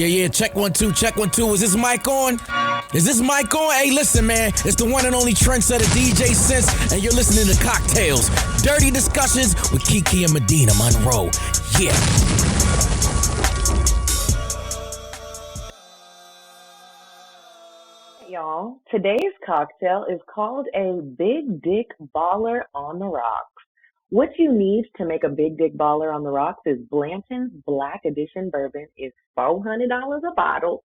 Yeah, check 1 2, check 1 2. Is this mic on? Is this mic on? Hey, listen, man, it's the one and only trendsetter DJ Sense, and you're listening to Cocktails, dirty discussions with Kiki and Medinah Monroe. Yeah. Y'all, today's cocktail is called a Big Dick Baller on the Rocks. What you need to make a Big Dick Baller on the Rocks is Blanton's Black Edition Bourbon is $400 a bottle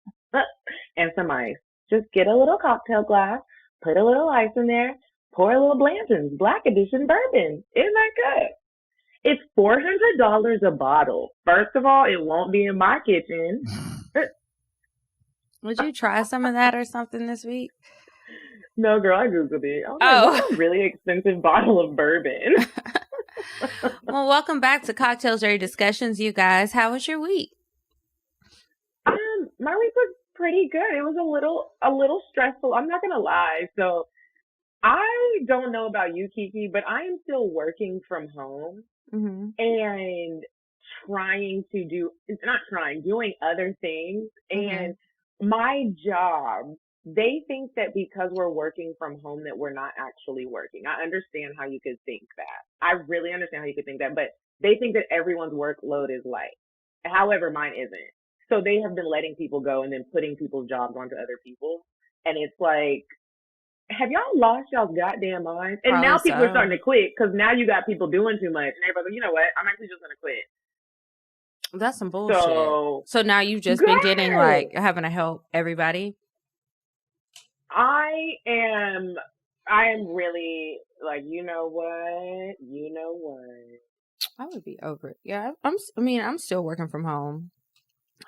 and some ice. Just get a little cocktail glass, put a little ice in there, pour a little Blanton's Black Edition Bourbon. Isn't that good? It's $400 a bottle. First of all, it won't be in my kitchen. Would you try some of that or something this week? No, girl, I Googled it. I was like, what's a really expensive bottle of bourbon? Well, welcome back to Cocktails Dirty Discussions, you guys. How was your week? My week was pretty good. It was a little stressful. I'm not gonna lie. So I don't know about you, Kiki, but I am still working from home and doing other things. And my job, they think that because we're working from home that we're not actually working. I understand how you could think that. I really understand how you could think that, but they think that everyone's workload is light. However, mine isn't. So they have been letting people go and then putting people's jobs onto other people. And it's like, have y'all lost y'all's goddamn minds? And now people are starting to quit because now you got people doing too much. And everybody's like, you know what? I'm actually just going to quit. That's some bullshit. So now you've just been getting having to help everybody? I am really like, you know what? I would be over it. Yeah, I'm still working from home.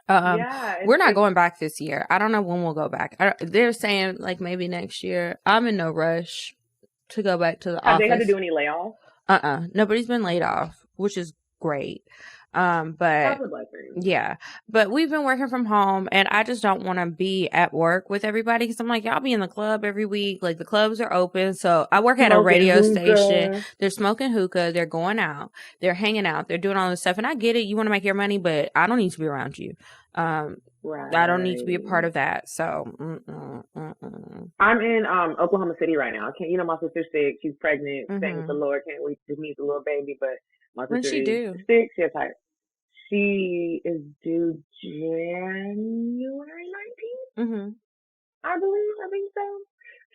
We're not going back this year. I don't know when we'll go back. They're saying like maybe next year. I'm in no rush to go back to the office. Have they had to do any layoffs? Nobody's been laid off, which is great. But we've been working from home and I just don't want to be at work with everybody because I'm like, y'all be in the club every week. Like the clubs are open. So I work at a radio station. They're smoking hookah. They're going out. They're hanging out. They're doing all this stuff. And I get it. You want to make your money, but I don't need to be around you. I don't need to be a part of that. So I'm in Oklahoma City right now. My sister's sick. She's pregnant. Thank the Lord. Can't wait to meet the little baby. But my sister is sick. She has tired. She is due January 19th. I think so.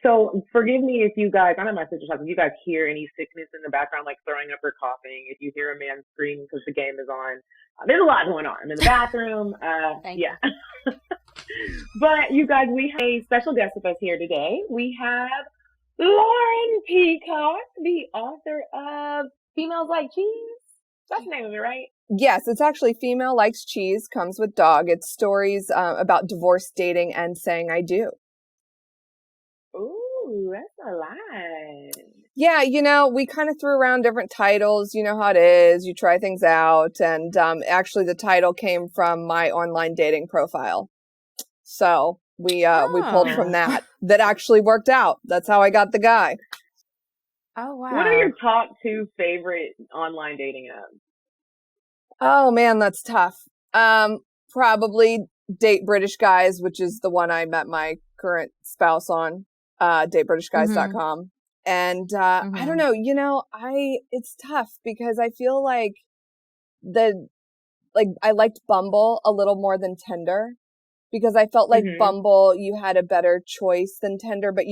So forgive me if you guys, I'm at my sister's house, if you guys hear any sickness in the background, like throwing up or coughing, if you hear a man scream because the game is on, there's a lot going on. I'm in the bathroom. But you guys, we have a special guest with us here today. We have Lauren Peacock, the author of Females Like Cheese. That's the name of it, right? Yes, it's actually Female Likes Cheese, Comes with Dog. It's stories about divorce, dating, and saying I do. Ooh, that's a lot. Yeah, we kind of threw around different titles. You know how it is. You try things out. And actually the title came from my online dating profile. So we pulled from that. That actually worked out. That's how I got the guy. Oh, wow. What are your top 2 favorite online dating apps? Oh, man, that's tough. Probably Date British Guys, which is the one I met my current spouse on, datebritishguys.com. And I don't know, it's tough because I feel like I liked Bumble a little more than Tinder because I felt like Bumble, you had a better choice than Tinder, but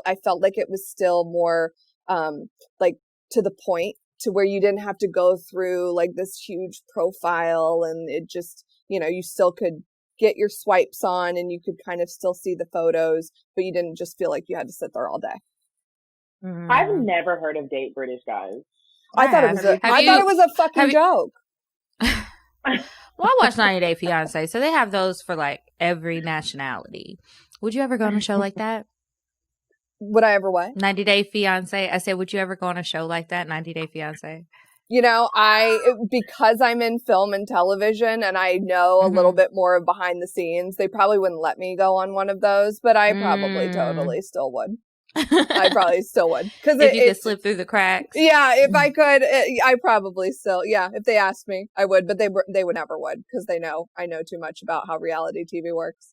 I felt like it was still more to the point to where you didn't have to go through like this huge profile and it just, you still could get your swipes on and you could kind of still see the photos, but you didn't just feel like you had to sit there all day. I've never heard of Date British Guys. I thought it was a fucking joke. Well, I watch 90 Day Fiancé, so they have those for like every nationality. Would you ever go on a show like that? Would I ever what? 90 Day Fiancé. I said, would you ever go on a show like that, 90 Day Fiancé? Because I'm in film and television and I know a little bit more of behind the scenes, they probably wouldn't let me go on one of those, but I probably totally still would. I probably still would. Because if you could slip through the cracks. Yeah, if I could, I probably still, if they asked me, I would, but they would never would, because I know too much about how reality TV works.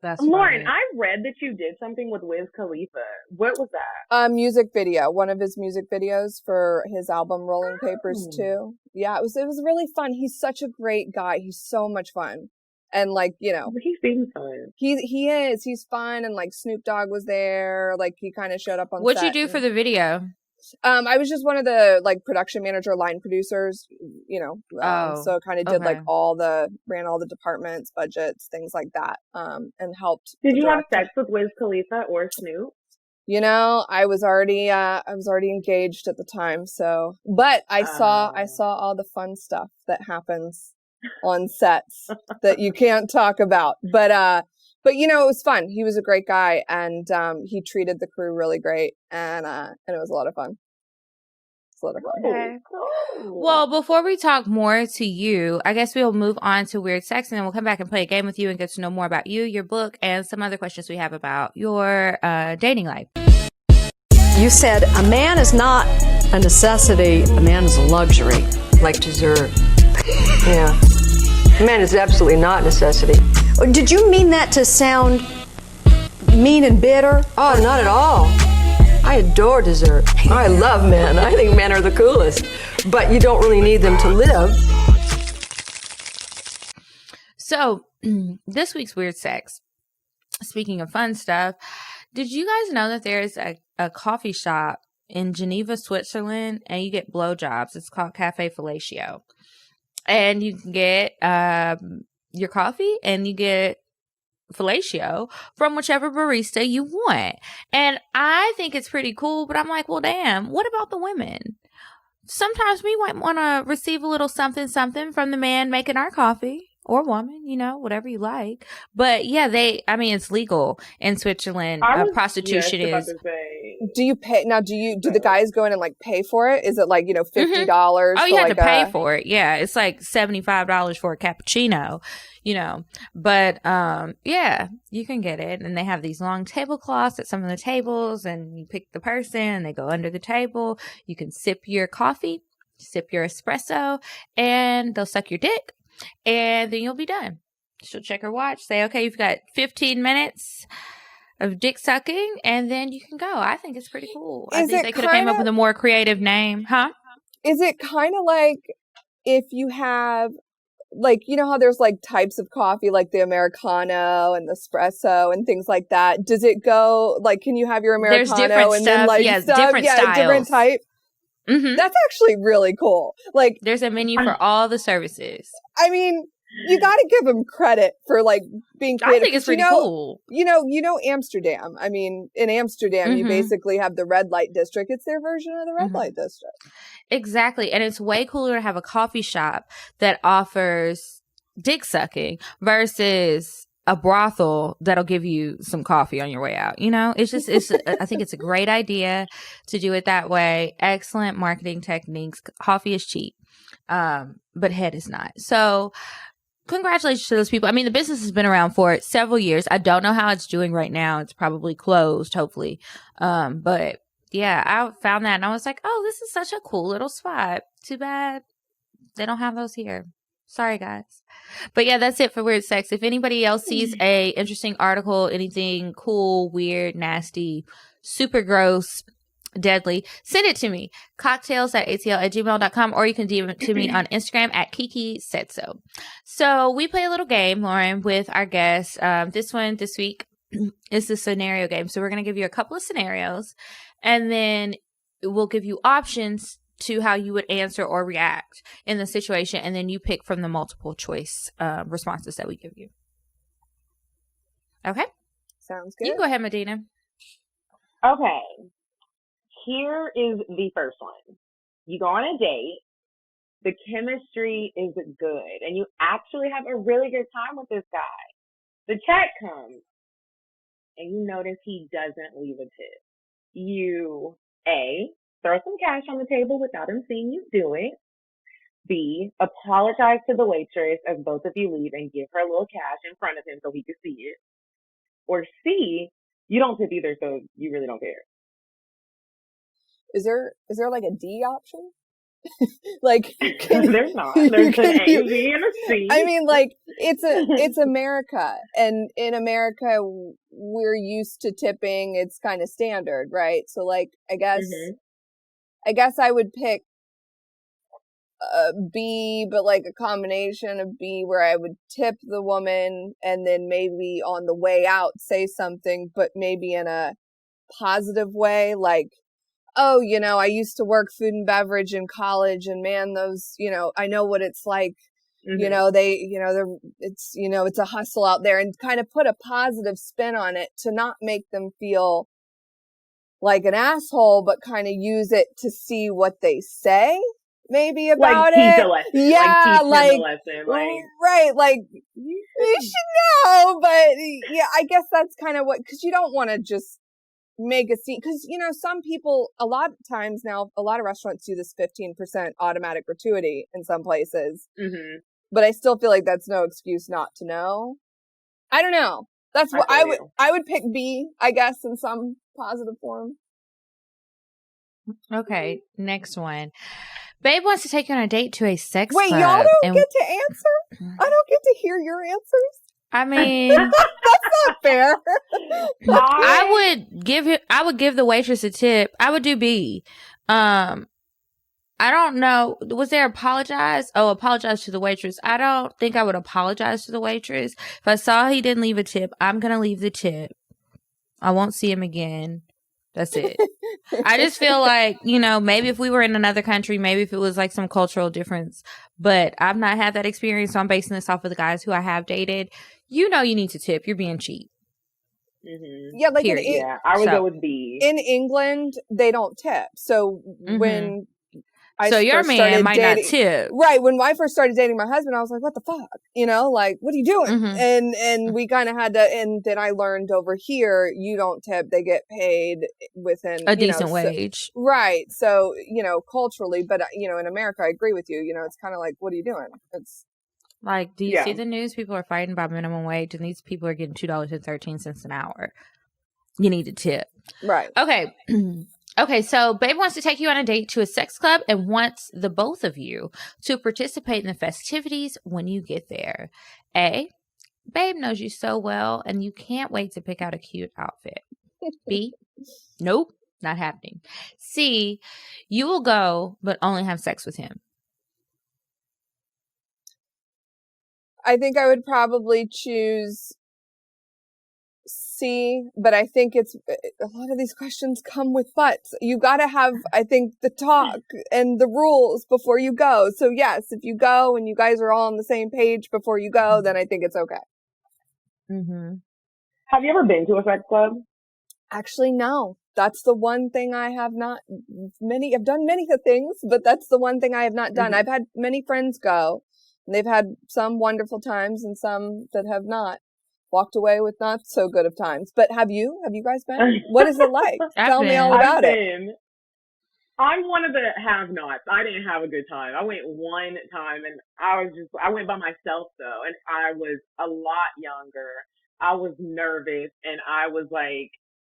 That's Lauren, funny. I read that you did something with Wiz Khalifa. What was that? Music video, one of his music videos for his album Rolling Papers 2. Yeah, it was really fun. He's such a great guy. He's so much fun. And like, he seems fun. He is. He's fun. And like Snoop Dogg was there. Like he kind of showed up on What'd set. you do for the video? I was just one of the like production manager, line producers, so kind of did like ran all the departments, budgets, things like that, and helped. Did you have sex with Wiz Khalifa or Snoop? I was already engaged at the time, so, but I saw all the fun stuff that happens on sets that you can't talk about, but it was fun. He was a great guy, and he treated the crew really great, and it was a lot of fun. It's a lot of fun. Okay. Cool. Well, before we talk more to you, I guess we'll move on to weird sex, and then we'll come back and play a game with you and get to know more about you, your book, and some other questions we have about your dating life. You said a man is not a necessity, a man is a luxury. Like dessert. Yeah. A man is absolutely not a necessity. Did you mean that to sound mean and bitter? Oh, not at all. I adore dessert. I love men. I think men are the coolest. But you don't really need them to live. So, this week's weird sex. Speaking of fun stuff, did you guys know that there's a coffee shop in Geneva, Switzerland, and you get blowjobs? It's called Cafe Fellatio. And you can get your coffee and you get fellatio from whichever barista you want. And I think it's pretty cool, but I'm like, well, damn, what about the women? Sometimes we might want to receive a little something from the man making our coffee. Or woman, whatever you like. But yeah, it's legal in Switzerland. Prostitution is. Do you pay now? Do the guys go in and like pay for it? Is it like $50? Oh, you have to pay for it. Yeah, it's like $75 for a cappuccino. But yeah, you can get it, and they have these long tablecloths at some of the tables, and you pick the person, and they go under the table. You can sip your coffee, sip your espresso, and they'll suck your dick. And then you'll be done. She'll check her watch, say, okay, you've got 15 minutes of dick sucking, and then you can go. I think it's pretty cool. I think they could have came up with a more creative name. Huh? Is it kind of like if you have, like, how there's like types of coffee, like the Americano and the espresso and things like that? Does it go, like, can you have your Americano there's different and stuff, then like different styles. Different type? Mm-hmm. That's actually really cool. Like, there's a menu for all the services. I mean, you got to give them credit for like being creative. I think it's pretty cool. Amsterdam. I mean, in Amsterdam, you basically have the red light district. It's their version of the red light district. Exactly, and it's way cooler to have a coffee shop that offers dick sucking versus a brothel that'll give you some coffee on your way out. It's I think it's a great idea to do it that way. Excellent marketing techniques. Coffee is cheap, but head is not. So congratulations to those people. I mean, the business has been around for several years. I don't know how it's doing right now. It's probably closed, hopefully. But yeah, I found that and I was like, oh, this is such a cool little spot. Too bad they don't have those here. Sorry, guys. But yeah, that's it for weird sex. If anybody else sees a interesting article, anything cool, weird, nasty, super gross, deadly, send it to me. COCKTALES@atl@gmail.com, or you can DM it to me on Instagram at Kiki said so. So we play a little game, Lauren, with our guests. This week is the scenario game. So we're going to give you a couple of scenarios, and then we'll give you options to how you would answer or react in the situation, and then you pick from the multiple choice responses that we give you. Okay? Sounds good. You can go ahead, Medinah. Okay. Here is the first one. You go on a date. The chemistry is good, and you actually have a really good time with this guy. The check comes, and you notice he doesn't leave a tip. You, A, throw some cash on the table without him seeing you do it. B, apologize to the waitress as both of you leave and give her a little cash in front of him so he can see it. Or C, You don't tip either, so you really don't care. Is there like a D option? Like, there's not. There's an A, B, and a C. I mean, like, it's America, and in America we're used to tipping. It's kind of standard, right? So, like, I guess I would pick B, but like a combination of B where I would tip the woman and then maybe on the way out say something, but maybe in a positive way, like, oh, you know, I used to work food and beverage in college, and man, those, you know, I know what it's like. You know, it's a hustle out there, and kind of put a positive spin on it to not make them feel like an asshole, but kind of use it to see what they say. Maybe about like, teach it. A lesson. Yeah, like, teach him a lesson. Like, right, like, you should know, but yeah, I guess that's kind of what, because you don't want to just make a scene, because, you know, some people, a lot of times now, a lot of restaurants do this 15% automatic gratuity in some places, but I still feel like that's no excuse not to know. I don't know. That's what I would pick B, I guess, in some positive form. Okay, next one. Babe wants to take you on a date to a sex club. Wait, y'all don't get to answer? I don't get to hear your answers? I mean, that's not fair. I would give the waitress a tip. I would do B. I don't know. Was there apologize? Oh, apologize to the waitress. I don't think I would apologize to the waitress. If I saw he didn't leave a tip, I'm going to leave the tip. I won't see him again. That's it. I just feel like, you know, maybe if we were in another country, maybe if it was like some cultural difference, but I've not had that experience. So I'm basing this off of the guys who I have dated. You know, you need to tip. You're being cheap. Yeah, like I would go with B. In England, they don't tip. So when your man might not tip. Right. When I first started dating my husband, I was like, what the fuck? You know, like, what are you doing? And we kind of had to, and then I learned over here, you don't tip. They get paid within a decent wage. Right. So, you know, culturally, but, you know, in America, I agree with you. You know, it's kind of like, what are you doing? It's like, do you see the news? People are fighting about minimum wage, and these people are getting $2.13 an hour. You need to tip. Right. Okay. Okay, so Babe wants to take you on a date to a sex club and wants the both of you to participate in the festivities when you get there. A, Babe knows you so well and you can't wait to pick out a cute outfit. B, nope, not happening. C, you will go but only have sex with him. I think I would probably choose C, but I think it's a lot of these questions come with buts. You got to have, I think, the talk and the rules before you go. So yes, if you go and you guys are all on the same page before you go, then I think it's okay. Have you ever been to a sex club? Actually, no. That's the one thing I have not. I've done many things, but that's the one thing I have not done. I've had many friends go, and they've had some wonderful times and some that have not. Walked away with not so good of times. But have you guys been? What is it like? Tell me all about it. I'm one of the have-nots. I didn't have a good time. I went one time, and I went by myself though, and I was a lot younger. I was nervous, and I was like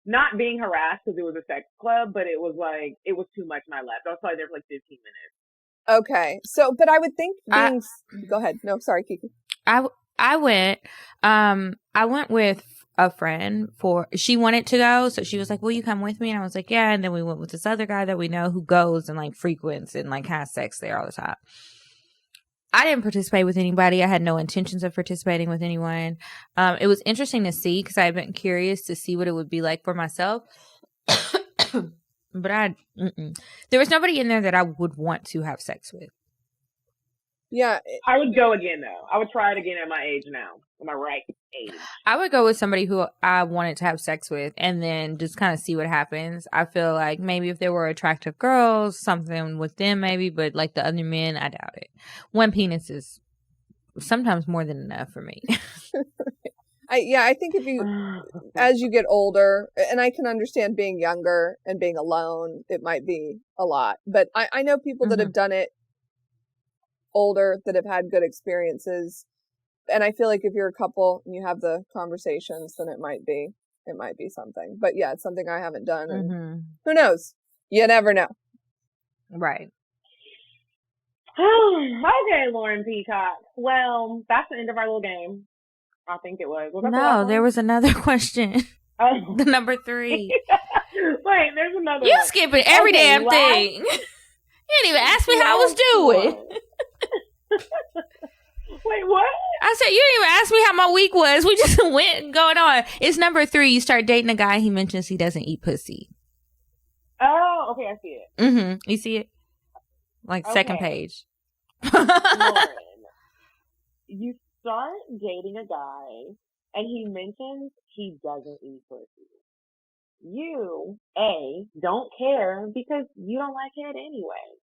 not being harassed because it was a sex club, but it was like it was too much, and I left. I was probably there for like 15 minutes. Okay, so but I would think go ahead. No, sorry, Kiki. I went with a friend she wanted to go. So she was like, will you come with me? And I was like, yeah. And then we went with this other guy that we know who goes and like frequents and like has sex there all the time. I didn't participate with anybody. I had no intentions of participating with anyone. It was interesting to see because I had been curious to see what it would be like for myself. But there was nobody in there that I would want to have sex with. Yeah. I would go again, though. I would try it again at my age now. At my right age. I would go with somebody who I wanted to have sex with and then just kind of see what happens. I feel like maybe if there were attractive girls, something with them maybe, but like the other men, I doubt it. One penis is sometimes more than enough for me. I think if you, as you get older, and I can understand being younger and being alone, it might be a lot. But I know people that have done it older that have had good experiences, and I feel like if you're a couple and you have the conversations, then it might be it might be something. But yeah, it's something I haven't done. And Mm-hmm. who knows? You never know. Right. Okay, Lauren Peacock. Well, that's the end of our little game. I think it was. No, there was another question. Oh. The number 3. Wait, there's another You one. skipping every damn thing. You didn't even ask me how I was doing. Wait, what? I said, you didn't even ask me how my week was. We just went going on. It's number 3. You start dating a guy, he mentions he doesn't eat pussy. Oh, okay, I see it. Mm-hmm. You see it? Like, second page. Lauren, you start dating a guy, and he mentions he doesn't eat pussy. You, A, don't care because you don't like it anyway.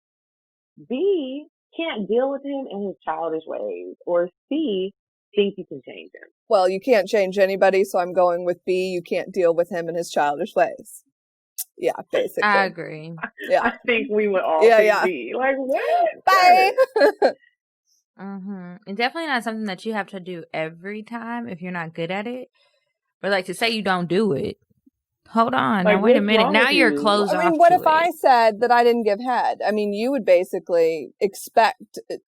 B, can't deal with him and his childish ways. Or C, think you can change him. Well, you can't change anybody, so I'm going with B. You can't deal with him and his childish ways. Yeah, basically. I agree. Yeah. I think we would all think B. Like, what? Bye. Mm-hmm. And definitely not something that you have to do every time if you're not good at it. But like to say you don't do it. Hold on. Like, now, wait a minute. Now you're closed off. I mean, what if I said that I didn't give head? I mean, you would basically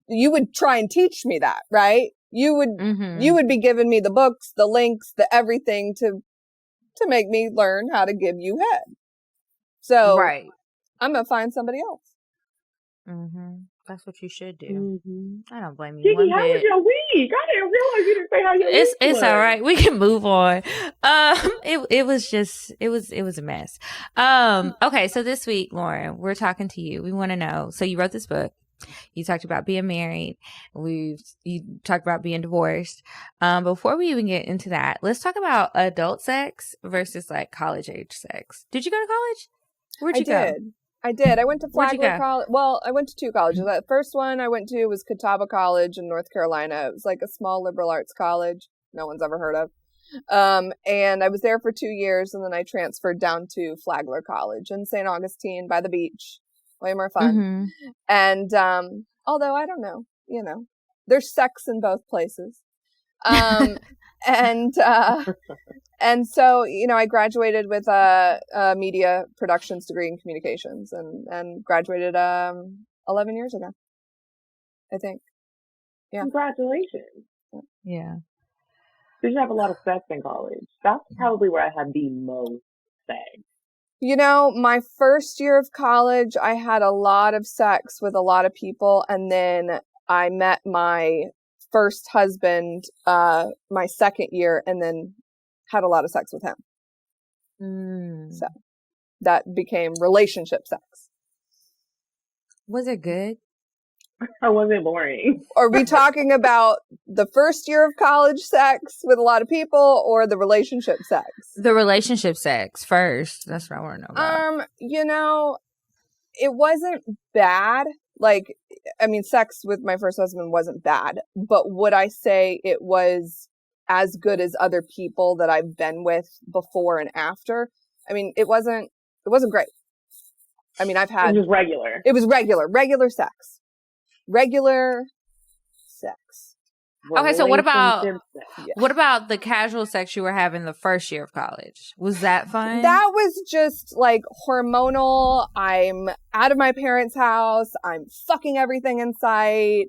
you would try and teach me that, right? You would be giving me the books, the links, the everything to make me learn how to give you head. So right. I'm going to find somebody else. Mm-hmm. That's what you should do. Mm-hmm. I don't blame you. Kiki, how was your week? I didn't realize you didn't say how your week was. It's all right. We can move on. It was a mess. Okay. So this week, Lauren, we're talking to you. We want to know. So you wrote this book. You talked about being married. You talked about being divorced. Before we even get into that, let's talk about adult sex versus like college age sex. Did you go to college? Where'd you go? I did. I went to Flagler College. Well, I went to 2 colleges. The first one I went to was Catawba College in North Carolina. It was like a small liberal arts college no one's ever heard of. And I was there for 2 years, and then I transferred down to Flagler College in St. Augustine by the beach. Way more fun. Mm-hmm. And although I don't know, there's sex in both places. And so, I graduated with a media productions degree in communications and graduated 11 years ago, I think. Yeah. Congratulations. Yeah. Did you have a lot of sex in college? That's probably where I had the most sex. My first year of college, I had a lot of sex with a lot of people, and then I met my first husband my second year, and then had a lot of sex with him. So that became relationship sex. Was it good? Or was it boring? Are we talking about the first year of college sex with a lot of people, or the relationship sex? The relationship sex first. That's what I want to know about. It wasn't bad. Like, I mean, sex with my first husband wasn't bad, but would I say it was as good as other people that I've been with before and after? I mean, it wasn't great. I mean, it was regular. It was regular sex. Regular sex. Okay, so what about the casual sex you were having the first year of college? Was that fun? That was just like hormonal. I'm out of my parents' house. I'm fucking everything in sight.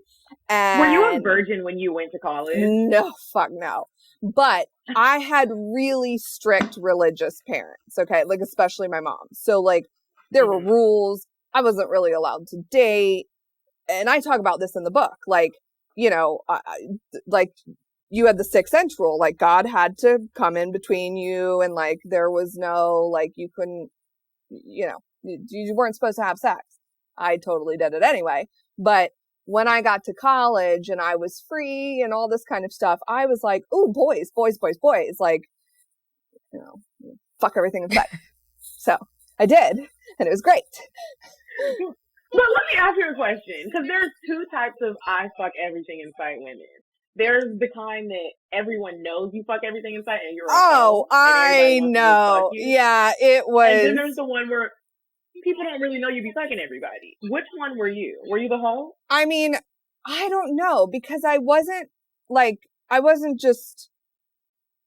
And were you a virgin when you went to college? No, fuck no. But I had really strict religious parents, okay? Like, especially my mom. So, like, there were rules. I wasn't really allowed to date. And I talk about this in the book. Like, like you had the 6 inch rule. Like, God had to come in between you. And, like, there was no, like, you couldn't, you weren't supposed to have sex. I totally did it anyway. But when I got to college and I was free and all this kind of stuff, I was like, ooh, boys. Like, fuck everything in sight. So I did. And it was great. But let me ask you a question, because there's 2 types of I fuck everything in sight women. There's the kind that everyone knows you fuck everything in sight and you're I know. Yeah, it was. And then there's the one where people don't really know you be fucking everybody. Which one were you? Were you the hoe? I mean, I don't know, because I wasn't just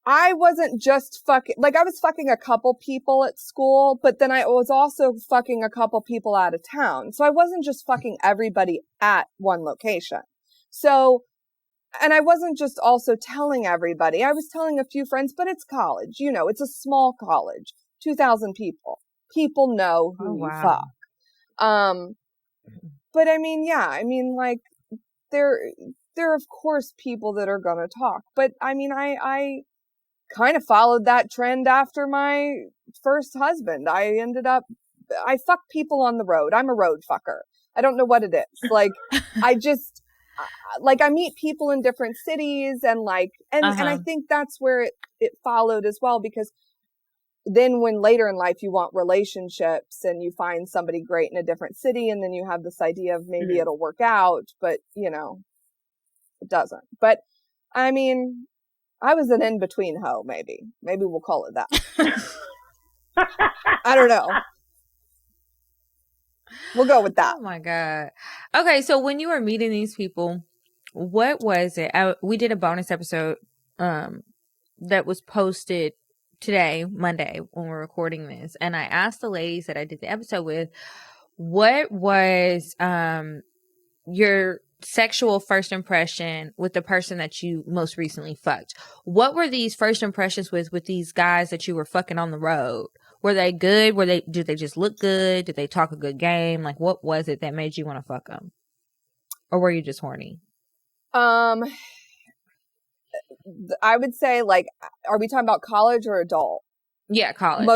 I wasn't just fucking, like, I was fucking a couple people at school, but then I was also fucking a couple people out of town. So I wasn't just fucking everybody at one location. So, and I wasn't just also telling everybody. I was telling a few friends, but it's college. You know, it's a small college. 2,000 people. People know who you fuck. But I mean, yeah, I mean, like, there are of course people that are gonna talk. But I mean, I kind of followed that trend after my first husband. I fuck people on the road. I'm a road fucker. I don't know what it is. Like, I just, like, I meet people in different cities and like, and I think that's where it followed as well, because then when later in life you want relationships and you find somebody great in a different city, and then you have this idea of maybe it'll work out, but you know, it doesn't. But I mean, I was an in-between hoe, maybe we'll call it that. I don't know. We'll go with that. Oh my God. Okay. So when you were meeting these people, what was it? We did a bonus episode, that was posted today, Monday, when we're recording this. And I asked the ladies that I did the episode with, what was, your sexual first impression with the person that you most recently fucked? What were these first impressions with these guys that you were fucking on the road? Were they good? Did they just look good? Did they talk a good game? Like, what was it that made you want to fuck them? Or were you just horny? I would say, like, are we talking about college or adult? Yeah, college.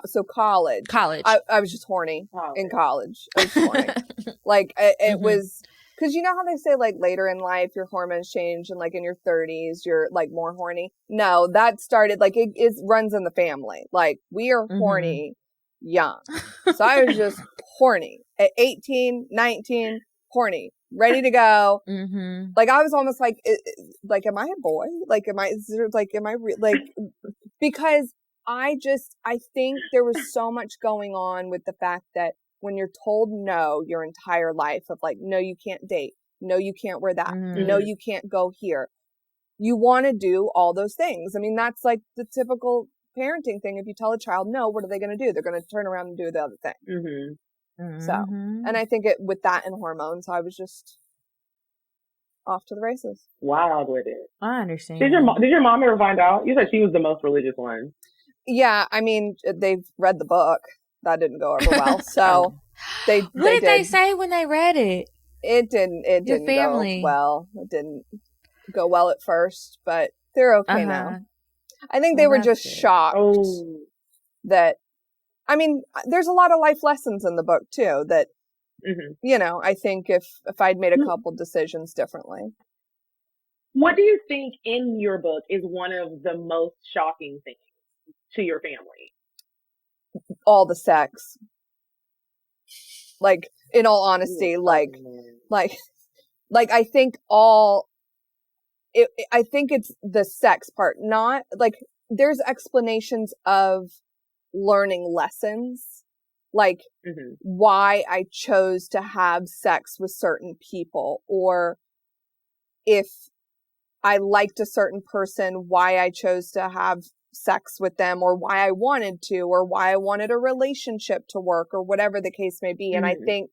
So college. I was just horny in college. I was just horny. Like, it was, because you know how they say, like, later in life your hormones change, and like in your 30s you're like more horny. No, that started, like, it runs in the family. Like, we are horny young. So I was just horny at 18, 19, horny, ready to go. Like, I was almost like, am I a boy? Like, am I because I think there was so much going on with the fact that when you're told no your entire life, of like, no, you can't date, no, you can't wear that, no, you can't go here, you want to do all those things. I mean, that's like the typical parenting thing. If you tell a child no, what are they going to do? They're going to turn around and do the other thing. So, and I think with that and hormones, I was just off to the races. Wild with it. I understand. Did your mom ever find out? You said she was the most religious one. Yeah, I mean, they've read the book. That didn't go over well. So what did they say when they read it? It didn't go well. It didn't go well at first, but they're okay now. I think they were just shocked that, I mean, there's a lot of life lessons in the book too that, you know, I think if I'd made a couple decisions differently. What do you think in your book is one of the most shocking things to your family? All the sex. Like, in all honesty, like I think I think it's the sex part, not like, there's explanations of learning lessons, like why I chose to have sex with certain people, or if I liked a certain person, why I chose to have sex with them, or why I wanted to, or why I wanted a relationship to work, or whatever the case may be. And I think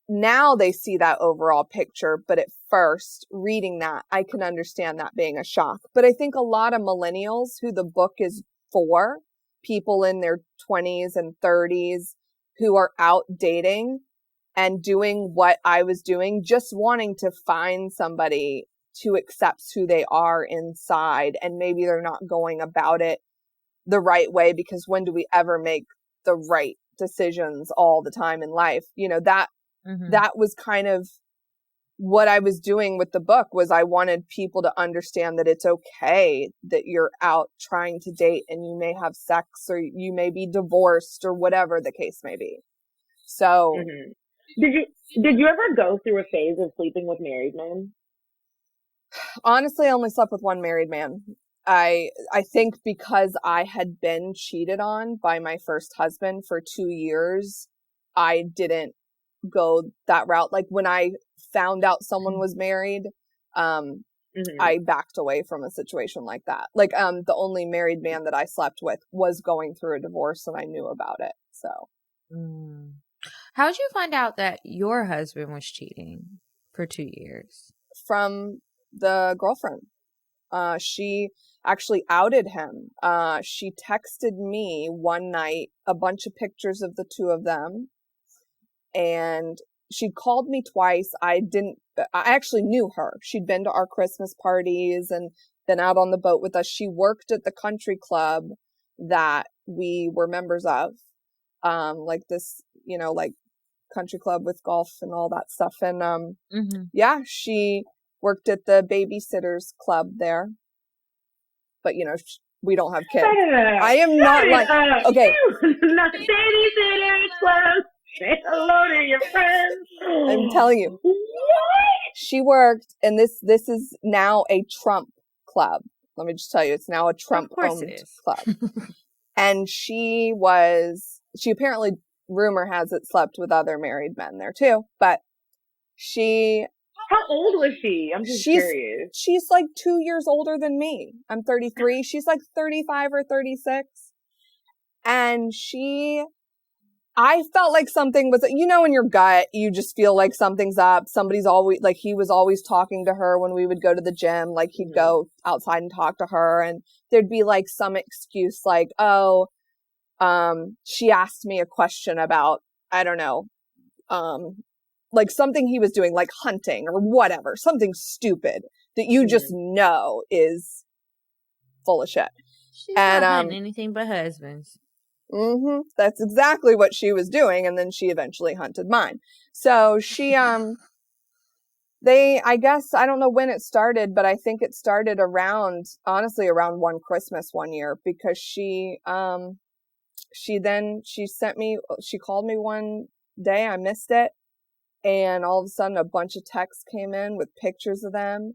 now they see that overall picture, but at first reading that, I can understand that being a shock. But I think a lot of millennials who the book is for, people in their 20s and 30s who are out dating and doing what I was doing, just wanting to find somebody who accepts who they are inside, and maybe they're not going about it the right way, because when do we ever make the right decisions all the time in life? You know, that was kind of what I was doing with the book, was I wanted people to understand that it's okay that you're out trying to date and you may have sex, or you may be divorced, or whatever the case may be. So did you ever go through a phase of sleeping with married men? Honestly, I only slept with one married man. I think because I had been cheated on by my first husband for 2 years, I didn't go that route. Like, when I found out someone was married, I backed away from a situation like that. Like, the only married man that I slept with was going through a divorce and I knew about it. So. How'd you find out that your husband was cheating for 2 years? From the girlfriend. She actually outed him. She texted me one night a bunch of pictures of the two of them, and she called me twice. I actually knew her. She'd been to our Christmas parties and been out on the boat with us. She worked at the country club that we were members of. Like this, like country club with golf and all that stuff. And, yeah, she worked at the babysitters club there. But, we don't have kids. I am not like, okay. Not babysitters club. Say hello to your friends. I'm telling you. What? She worked, and this is now a Trump club. Let me just tell you, it's now a Trump-owned club. And she apparently, rumor has it, slept with other married men there too. But how old was she? I'm just curious. She's like 2 years older than me. I'm 33. She's like 35 or 36. And I felt like something was, in your gut, you just feel like something's up. Somebody's always, like, he was always talking to her when we would go to the gym. Like, he'd go outside and talk to her, and there'd be like some excuse like, oh, she asked me a question about, I don't know, like something he was doing, like hunting or whatever, something stupid that you just know is full of shit. She's not hunting anything but husbands. That's exactly what she was doing. And then she eventually hunted mine. So she, I guess, I don't know when it started, but I think it started around one Christmas one year, because she called me one day, I missed it. And all of a sudden a bunch of texts came in with pictures of them.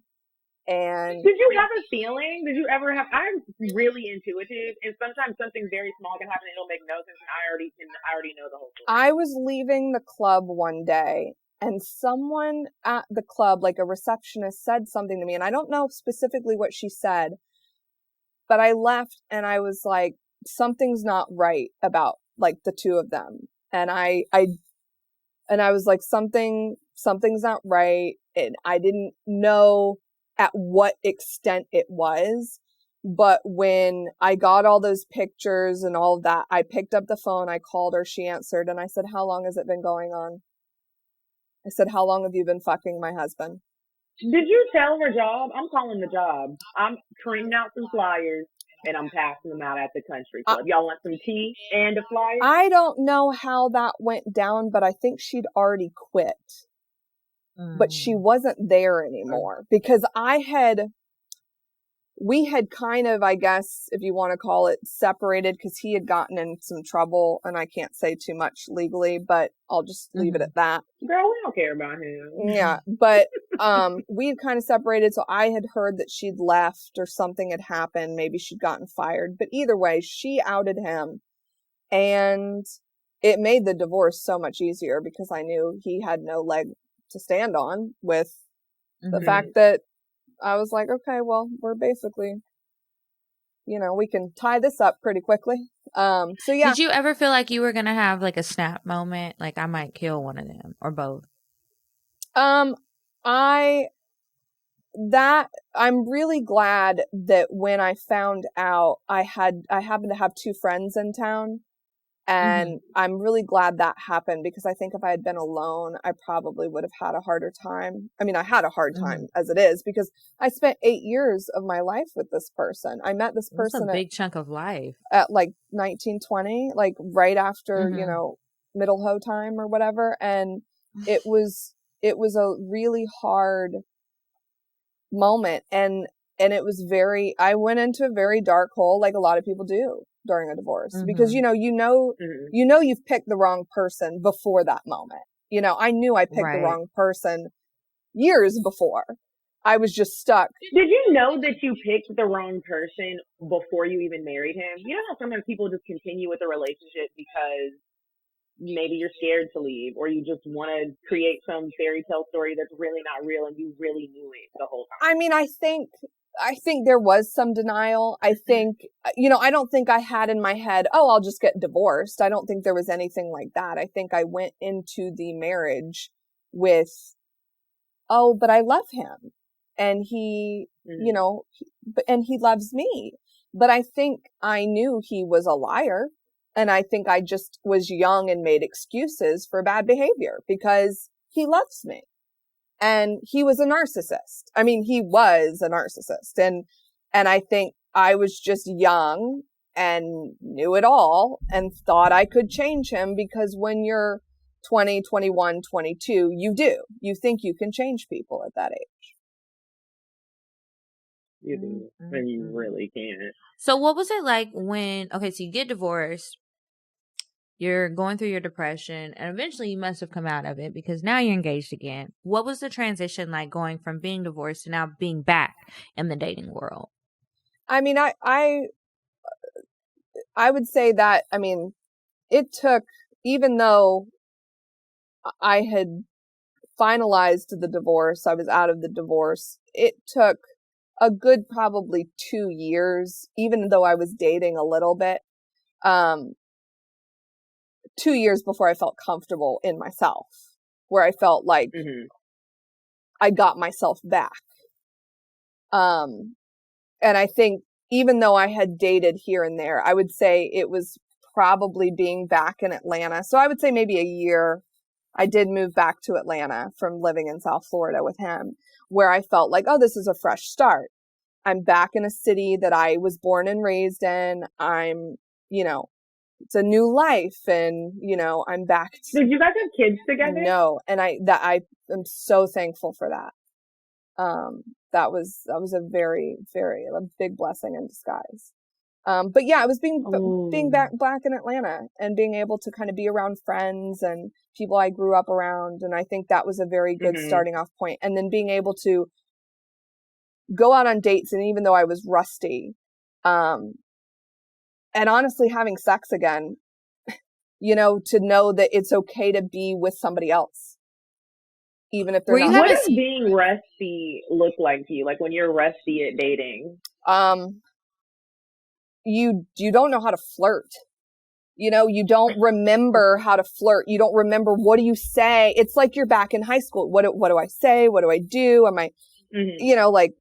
And did you have a feeling? Did you ever have? I'm really intuitive, and sometimes something very small can happen and it'll make no sense, and I already know the whole story. I was leaving the club one day, and someone at the club, like a receptionist, said something to me, and I don't know specifically what she said, but I left and I was like, something's not right about like the two of them. And I was like, something's not right. And I didn't know at what extent it was. But when I got all those pictures and all of that, I picked up the phone, I called her, she answered, and I said, how long has it been going on? I said, how long have you been fucking my husband? Did you tell her job? I'm calling the job. I'm printing out some flyers and I'm passing them out at the country club. Y'all want some tea and a flyer? I don't know how that went down, but I think she'd already quit. But she wasn't there anymore, because we had kind of, I guess, if you want to call it, separated, because he had gotten in some trouble, and I can't say too much legally, but I'll just leave it at that. Girl, we don't care about him. Yeah, but we had kind of separated, so I had heard that she'd left or something had happened. Maybe she'd gotten fired. But either way, she outed him, and it made the divorce so much easier, because I knew he had no leg to stand on with the fact that I was like, okay, well, we're basically, we can tie this up pretty quickly. So yeah. Did you ever feel like you were going to have like a snap moment? Like, I might kill one of them, or both? I'm really glad that when I found out, I happened to have two friends in town. And I'm really glad that happened, because I think if I had been alone, I probably would have had a harder time. I mean, I had a hard time as it is, because I spent 8 years of my life with this people. I met this person a big chunk of life at like 1920, like right after, middle ho time or whatever. And it was a really hard moment. And it was I went into a very dark hole, like a lot of people do during a divorce, because you know you've picked the wrong person before that moment. I knew I picked the wrong person years before. I was just stuck. Did you know that you picked the wrong person before you even married him? You know how sometimes people just continue with a relationship because maybe you're scared to leave, or you just want to create some fairy tale story that's really not real and you really knew it the whole time? I mean, I think there was some denial. I think, I don't think I had in my head, oh, I'll just get divorced. I don't think there was anything like that. I think I went into the marriage with, oh, but I love him and he, and he loves me. But I think I knew he was a liar. And I think I just was young and made excuses for bad behavior because he loves me. And he was a narcissist. I mean, he was a narcissist. And I think I was just young and knew it all and thought I could change him, because when you're 20, 21, 22, you do. You think you can change people at that age. You do. And you really can't. So what was it like when, so you get divorced, you're going through your depression, and eventually you must have come out of it because now you're engaged again. What was the transition like going from being divorced to now being back in the dating world? I mean, I would say that, I mean, it took, even though I had finalized the divorce, I was out of the divorce, it took a good probably 2 years, even though I was dating a little bit. 2 years before I felt comfortable in myself, where I felt like I got myself back. And I think even though I had dated here and there, I would say it was probably being back in Atlanta. So I would say maybe a year. I did move back to Atlanta from living in South Florida with him, where I felt like, oh, this is a fresh start. I'm back in a city that I was born and raised in. I'm, it's a new life, and I'm back. Did you guys have kids together? No, and I am so thankful for that. That was a very, very big blessing in disguise. But yeah, it was being back in Atlanta and being able to kind of be around friends and people I grew up around, and I think that was a very good starting off point. And then being able to go out on dates, and even though I was rusty, and honestly having sex again, to know that it's okay to be with somebody else, even if they're not. What does being rusty look like to you? Like when you're rusty at dating? You don't know how to flirt. You don't remember how to flirt. You don't remember, what do you say? It's like you're back in high school. What do I say? What do I do? Am I, like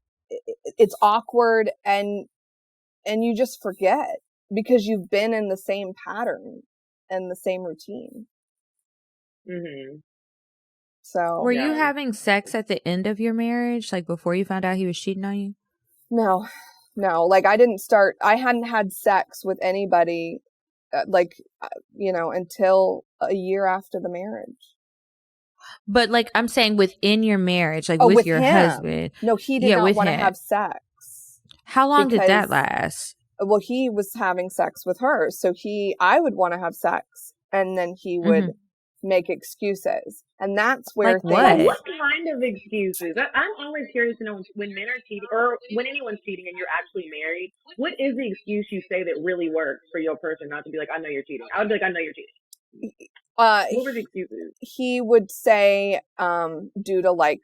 it's awkward, and you just forget because you've been in the same pattern and the same routine. So were you having sex at the end of your marriage, like before you found out he was cheating on you? No, like I hadn't had sex with anybody until a year after the marriage. But like I'm saying, within your marriage, like with your husband. No, he did not want to have sex. How long did that last? Well, he was having sex with her, so I would want to have sex, and then he would make excuses, and that's where like what kind of excuses? I'm always curious to know, when men are cheating, or when anyone's cheating and you're actually married, what is the excuse you say that really works for your person not to be like, I know you're cheating? I would be like, I know you're cheating. What were the excuses? He would say, due to like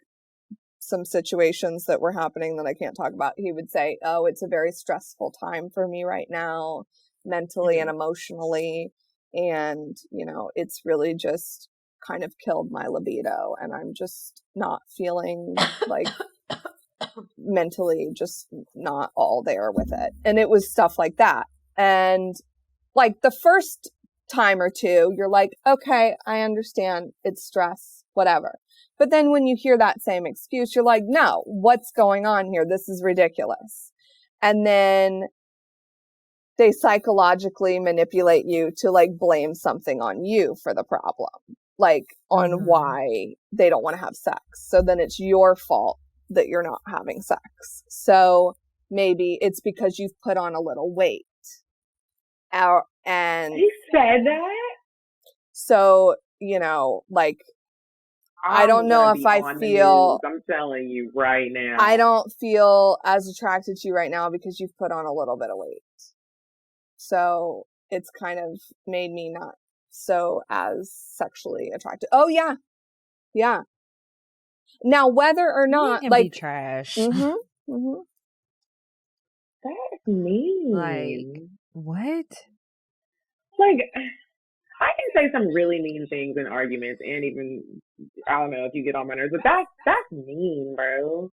some situations that were happening that I can't talk about, he would say, oh, it's a very stressful time for me right now, mentally and emotionally. And, it's really just kind of killed my libido, and I'm just not feeling like mentally just not all there with it. And it was stuff like that. And like the first time or two, you're like, okay, I understand, it's stress, whatever. But then when you hear that same excuse, you're like, no, what's going on here? This is ridiculous. And then they psychologically manipulate you to like blame something on you for the problem, like on why they don't want to have sex. So then it's your fault that you're not having sex. So maybe it's because you've put on a little weight. And he said that? So, like, I don't know if I feel, I'm telling you right now, I don't feel as attracted to you right now because you've put on a little bit of weight. So it's kind of made me not so as sexually attractive. Oh yeah. Yeah. Now, whether or not, can like, be trash. That's mean. Like, what? Like, I can say some really mean things in arguments, and even, I don't know if you get on my nerves, but that's mean, bro.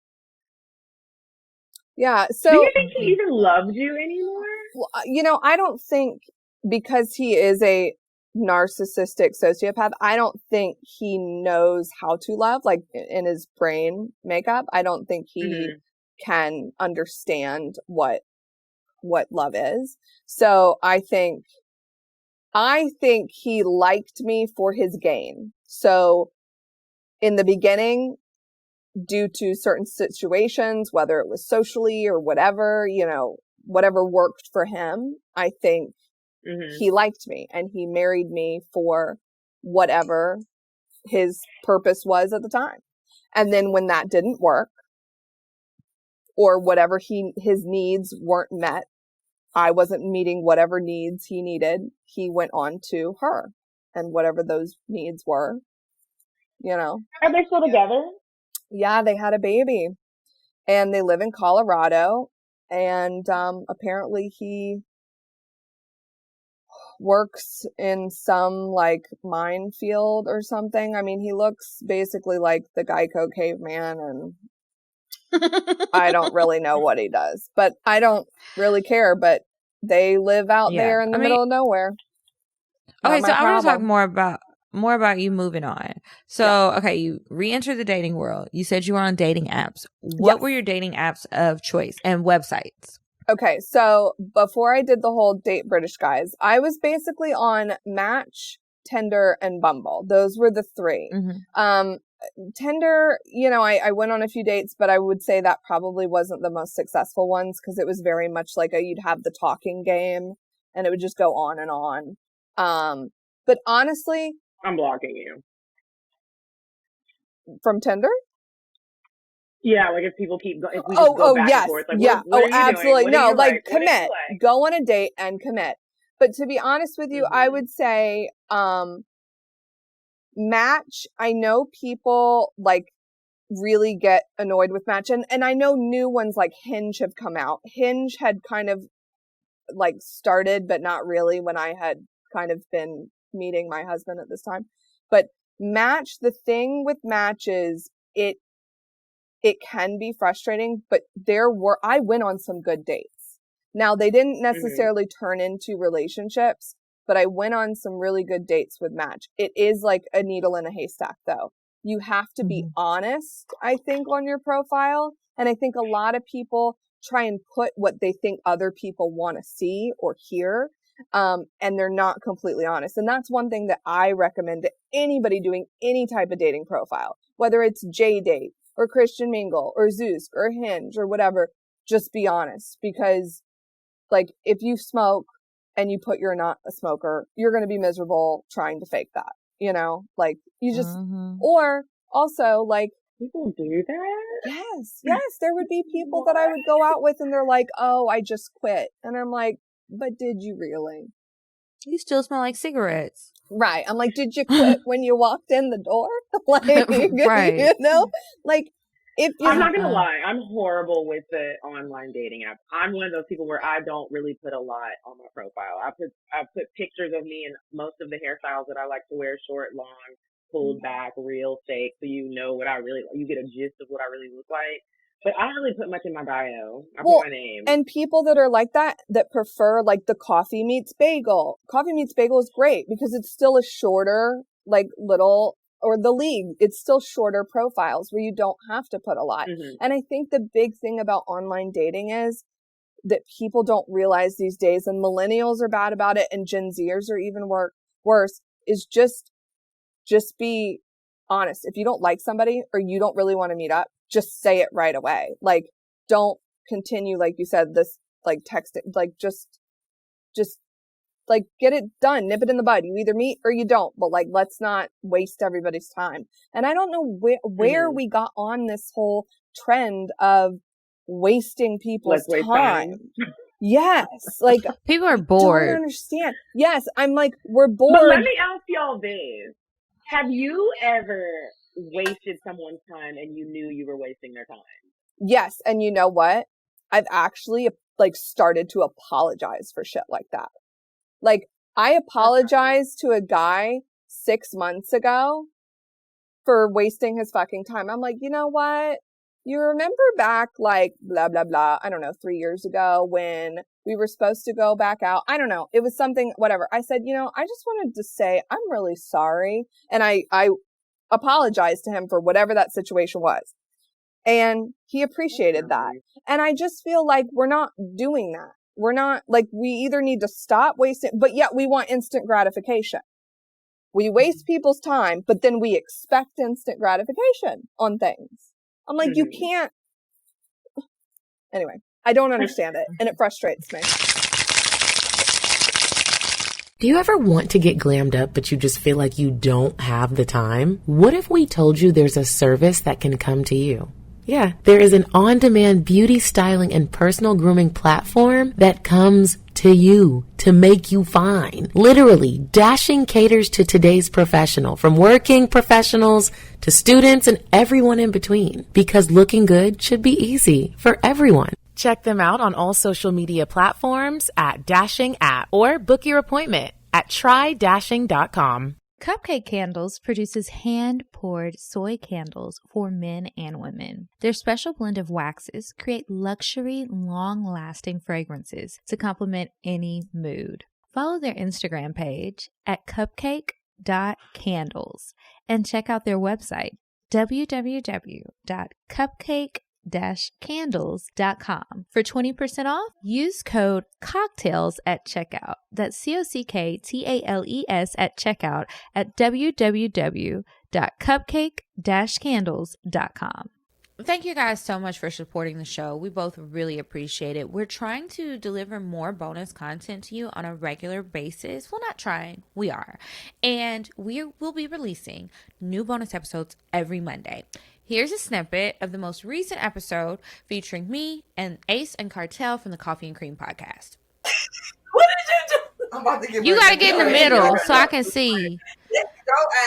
Yeah. So, do you think he even loved you anymore? Well, I don't think, because he is a narcissistic sociopath, I don't think he knows how to love, like in his brain makeup. I don't think he can understand what love is. So I think he liked me for his gain. So in the beginning, due to certain situations, whether it was socially or whatever, whatever worked for him, I think he liked me, and he married me for whatever his purpose was at the time. And then when that didn't work, or whatever his needs weren't met, I wasn't meeting whatever needs he needed, he went on to her, and whatever those needs were, Are they still together? Yeah, they had a baby, and they live in Colorado, and apparently he works in some like minefield or something. I mean, he looks basically like the Geico caveman, and I don't really know what he does, but I don't really care. But they live out there in the middle of nowhere. Okay, so I want to talk more about you moving on. So, okay, you re-enter the dating world. You said you were on dating apps. What were your dating apps of choice and websites? Okay, so before I did the whole date British guys, I was basically on Match, Tinder, and Bumble. Those were the three. Tinder, I went on a few dates, but I would say that probably wasn't the most successful ones, because it was very much like you'd have the talking game, and it would just go on and on. But honestly, I'm blocking you. From Tinder? Yeah, like if people keep going, if we just go back and forth, like, what are you absolutely. doing? No, like commit. Go on a date and commit. But to be honest with you, I would say, Match, I know people like really get annoyed with Match, and I know new ones like Hinge have come out. Hinge had kind of like started, but not really, when I had kind of been meeting my husband at this time. But Match, the thing with Match is it can be frustrating, but I went on some good dates. Now, they didn't necessarily turn into relationships, but I went on some really good dates with Match. It is like a needle in a haystack, though. You have to be honest, I think, on your profile. And I think a lot of people try and put what they think other people want to see or hear, and they're not completely honest. And that's one thing that I recommend to anybody doing any type of dating profile, whether it's JDate or Christian Mingle or Zeus or Hinge or whatever. Just be honest, because like if you smoke and you put you're not a smoker, you're going to be miserable trying to fake that, like you just, or also like, people do that? Yes. There would be people that I would go out with and they're like, oh, I just quit. And I'm like, but did you really? You still smell like cigarettes. Right. I'm like, did you quit when you walked in the door? Like, right. Like, if you I'm not going to lie, I'm horrible with the online dating apps. I'm one of those people where I don't really put a lot on my profile. I put pictures of me and most of the hairstyles that I like to wear, short, long, pulled back, real, fake, so you get a gist of what I really look like. But I don't really put much in my bio. I put my name. And people that are like that prefer like the coffee meets bagel. Coffee meets bagel is great because it's still a shorter, like little, or the league. It's still shorter profiles where you don't have to put a lot. And I think the big thing about online dating is that people don't realize these days, and millennials are bad about it, and Gen Zers are even worse, is just be honest. If you don't like somebody or you don't really want to meet up, just say it right away. Like, don't continue, like you said, this like texting, like just like get it done, nip it in the bud. You either meet or you don't, but like, let's not waste everybody's time. And I don't know where we got on this whole trend of wasting people's time. Yes. Like, people are bored. I don't understand. Yes. I'm like, we're bored. But let me ask y'all this. Have you ever wasted someone's time and you knew you were wasting their time? Yes. And you know what? I've actually like started to apologize for shit like that. Like, I apologized to a guy 6 months ago for wasting his fucking time. I'm like, you know what? You remember back like blah, blah, blah, I don't know, 3 years ago when we were supposed to go back out. I don't know. It was something, whatever. I said, you know, I just wanted to say I'm really sorry. And I apologized to him for whatever that situation was. And he appreciated that. And I just feel like we're not doing that. We're not like, we either need to stop wasting, but yet we want instant gratification. We waste people's time, but then we expect instant gratification on things. I'm like, you can't. Anyway, I don't understand it, and it frustrates me. Do you ever want to get glammed up, but you just feel like you don't have the time? What if we told you there's a service that can come to you? Yeah, there is an on-demand beauty, styling, and personal grooming platform that comes to you to make you fine. Literally, Dashing caters to today's professional, from working professionals to students and everyone in between, because looking good should be easy for everyone. Check them out on all social media platforms at Dashing App, or book your appointment at trydashing.com. Cupcake Candles produces hand-poured soy candles for men and women. Their special blend of waxes create luxury, long-lasting fragrances to complement any mood. Follow their Instagram page at cupcake.candles and check out their website, www.cupcake-candles.com. For 20% off, use code COCKTALES at checkout. That's COCKTALES at checkout at www.cupcake-candles.com. Thank you guys so much for supporting the show. We both really appreciate it. We're trying to deliver more bonus content to you on a regular basis. Well, not trying, we are. And we will be releasing new bonus episodes every Monday. Here's a snippet of the most recent episode featuring me and Ace and Cartel from the Coffee and Cream podcast. What did you do? I'm about to get You gotta get in the middle so I can see. Go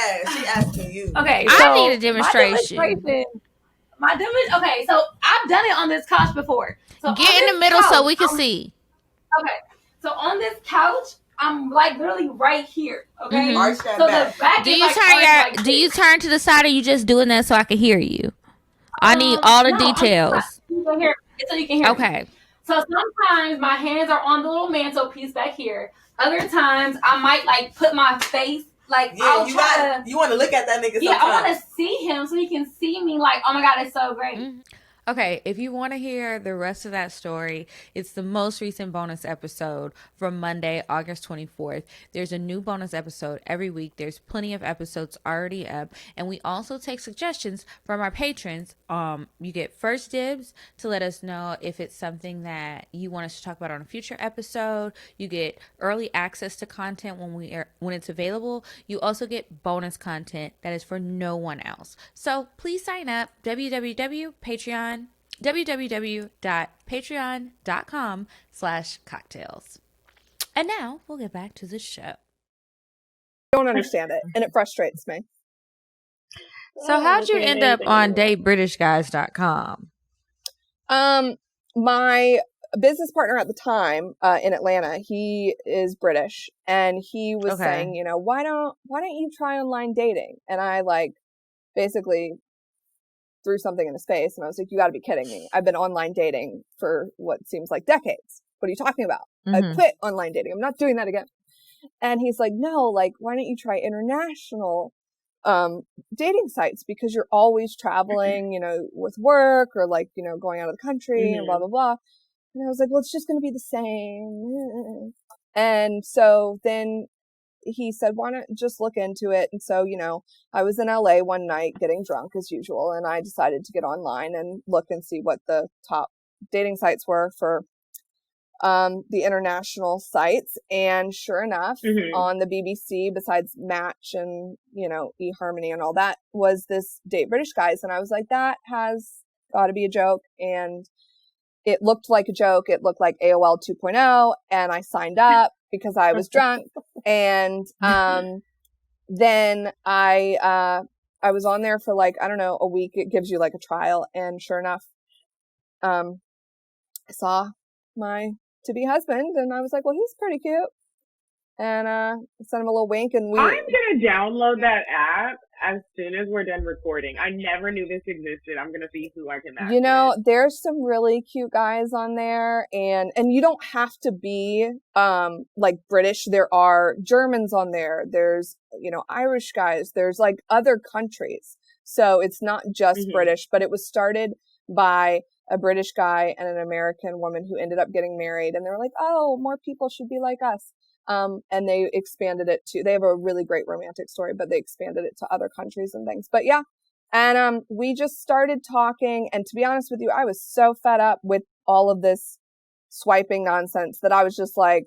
ask. She asking you. Okay, I so need a demonstration. Okay, so I've done it on this couch before. So get in the middle couch, so we can see. Okay, so on this couch, I'm like literally right here. Okay, Mm-hmm. So the back. Do you turn to the side, or you just doing that so I can hear you? I need all the details. So you can hear. Okay. Me. So sometimes my hands are on the little mantelpiece back here. Other times I might like put my face. Like, yeah, you want to look at that nigga. Yeah, I want to see him so he can see me. Like, oh my God, it's so great. Mm-hmm. Okay, if you want to hear the rest of that story, it's the most recent bonus episode from Monday, August 24th. There's a new bonus episode every week. There's plenty of episodes already up. And we also take suggestions from our patrons. You get first dibs to let us know if it's something that you want us to talk about on a future episode. You get early access to content when it's available. You also get bonus content that is for no one else. So please sign up, www.patreon.com/cocktails. And now we'll get back to the show. I don't understand it, and it frustrates me. So how'd you end up on datebritishguys.com? My business partner at the time in Atlanta, he is British, and he was saying, you know, why don't you try online dating? And I basically threw something in his face, and I was like, you got to be kidding me. I've been online dating for what seems like decades. What are you talking about? Mm-hmm. I quit online dating. I'm not doing that again. And he's like, no, why don't you try international dating sites, because you're always traveling, you know, with work or going out of the country and blah, blah, blah. And I was like, well, it's just going to be the same. And so then he said, why not just look into it? And so, you know, I was in LA one night getting drunk as usual, and I decided to get online and look and see what the top dating sites were for the international sites. And sure enough, on the BBC, besides Match and, you know, eHarmony and all that, was this Date British Guys. And I was like, that has got to be a joke. And it looked like a joke. It looked like AOL 2.0, and I signed up because I was drunk. And then I was on there for like, I don't know, a week. It gives you like a trial, and sure enough, I saw my to-be husband, and I was like, well, he's pretty cute. And sent him a little wink, and I'm gonna download that app as soon as we're done recording. I never knew this existed. I'm gonna see who I can match. You know, there's some really cute guys on there, and you don't have to be like British. There are Germans on there. There's, you know, Irish guys. There's like other countries. So it's not just British, but it was started by a British guy and an American woman who ended up getting married, and they were like, oh, more people should be like us. And they expanded it to, they have a really great romantic story, but they expanded it to other countries and things. But yeah. And, we just started talking. And to be honest with you, I was so fed up with all of this swiping nonsense that I was just like,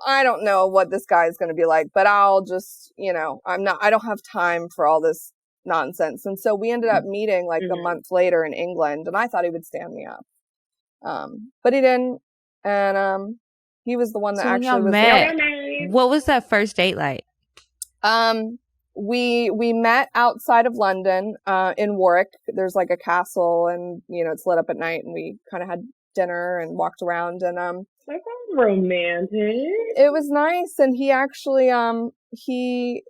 I don't know what this guy is going to be like, but I'll just, you know, I don't have time for all this nonsense. And so we ended up meeting like a month later in England, and I thought he would stand me up. But he didn't. And, he was the one that actually was met. What was that first date like? We met outside of London, in Warwick. There's like a castle, and you know, it's lit up at night, and we kind of had dinner and walked around, and that sounds romantic. It was nice. And he actually he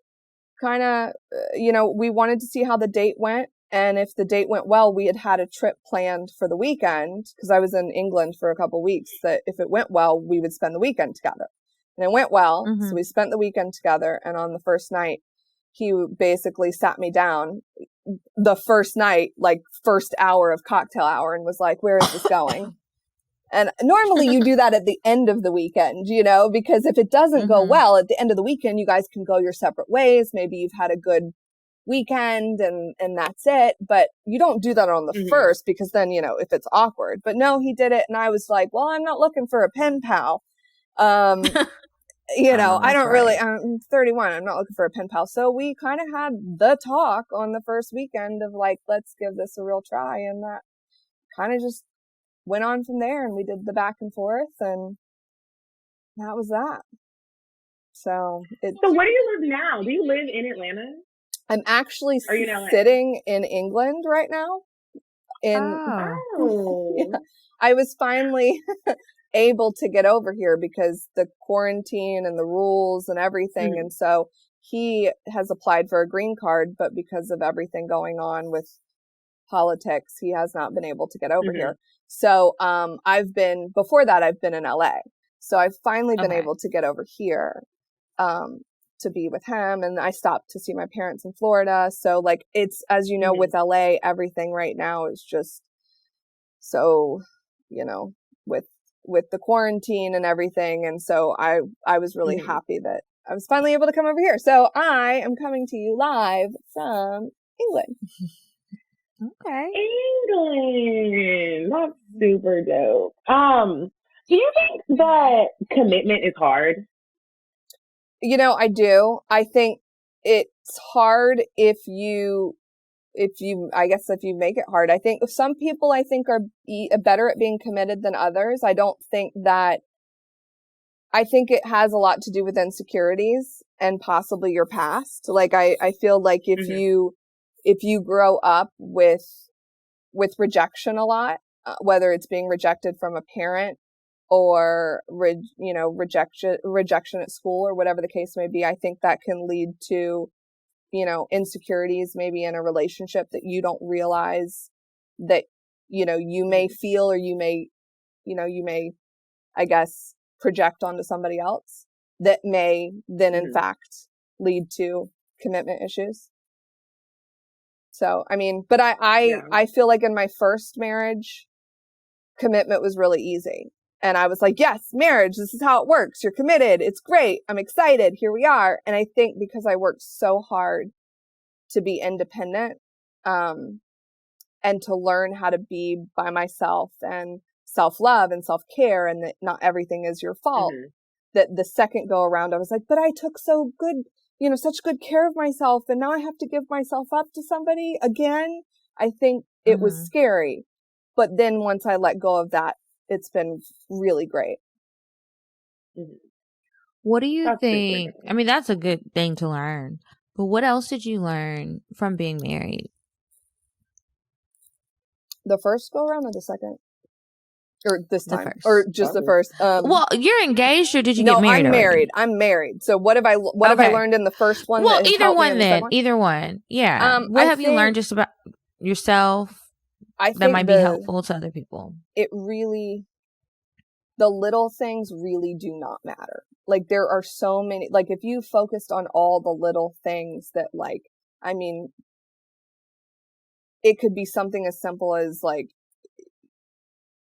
kind of you know, we wanted to see how the date went. And if the date went well, we had a trip planned for the weekend, because I was in England for a couple of weeks, that if it went well, we would spend the weekend together. And it went well. So we spent the weekend together. And on the first night, he basically sat me down the first night, like first hour of cocktail hour, and was like, where is this going? And normally you do that at the end of the weekend, you know, because if it doesn't go well at the end of the weekend, you guys can go your separate ways. Maybe you've had a good weekend and that's it. But you don't do that on the first, because then, you know, if it's awkward. But no, he did it. And I was like, well, I'm not looking for a pen pal. You know, I don't really, I'm 31. I'm not looking for a pen pal. So we kind of had the talk on the first weekend of like, let's give this a real try. And that kind of just went on from there, and we did the back and forth, and that was that. So where do you live now? Do you live in Atlanta? I'm actually sitting in England right now. Yeah. I was finally able to get over here because the quarantine and the rules and everything. And so he has applied for a green card, but because of everything going on with politics, he has not been able to get over here. So before that, I've been in LA. So I've finally been able to get over here to be with him. And I stopped to see my parents in Florida. So like, it's, as you know, with LA, everything right now is just so, you know, with the quarantine and everything. And so I was really happy that I was finally able to come over here. So I am coming to you live from England. Okay. England. That's super dope. Do you think that commitment is hard? You know, I do. I think it's hard if you make it hard. I think some people are better at being committed than others. I think it has a lot to do with insecurities and possibly your past. Like, I feel like if you grow up with rejection a lot, whether it's being rejected from a parent or, rejection at school or whatever the case may be, I think that can lead to, you know, insecurities maybe in a relationship that you don't realize that, you know, you may feel, or you may, I guess, project onto somebody else that may then in fact lead to commitment issues. So, I mean, but I feel like in my first marriage, commitment was really easy. And I was like, yes, marriage, this is how it works. You're committed. It's great. I'm excited. Here we are. And I think because I worked so hard to be independent, and to learn how to be by myself and self-love and self-care, and that not everything is your fault, that the second go around, I was like, but I took such good care of myself, and now I have to give myself up to somebody again. I think it was scary. But then once I let go of that, it's been really great. What do you think? I mean, that's a good thing to learn. But what else did you learn from being married? The first go around or the second? Or this time? First. Or just the first? Well, you're engaged or did you get married? No, I'm already? married. I'm married. So what have I learned in the first one? Well, either one then. Either one. Yeah. What have you learned just about yourself that might be helpful to other people? It really, the little things really do not matter. Like there are so many, like if you focused on all the little things that like, I mean, it could be something as simple as like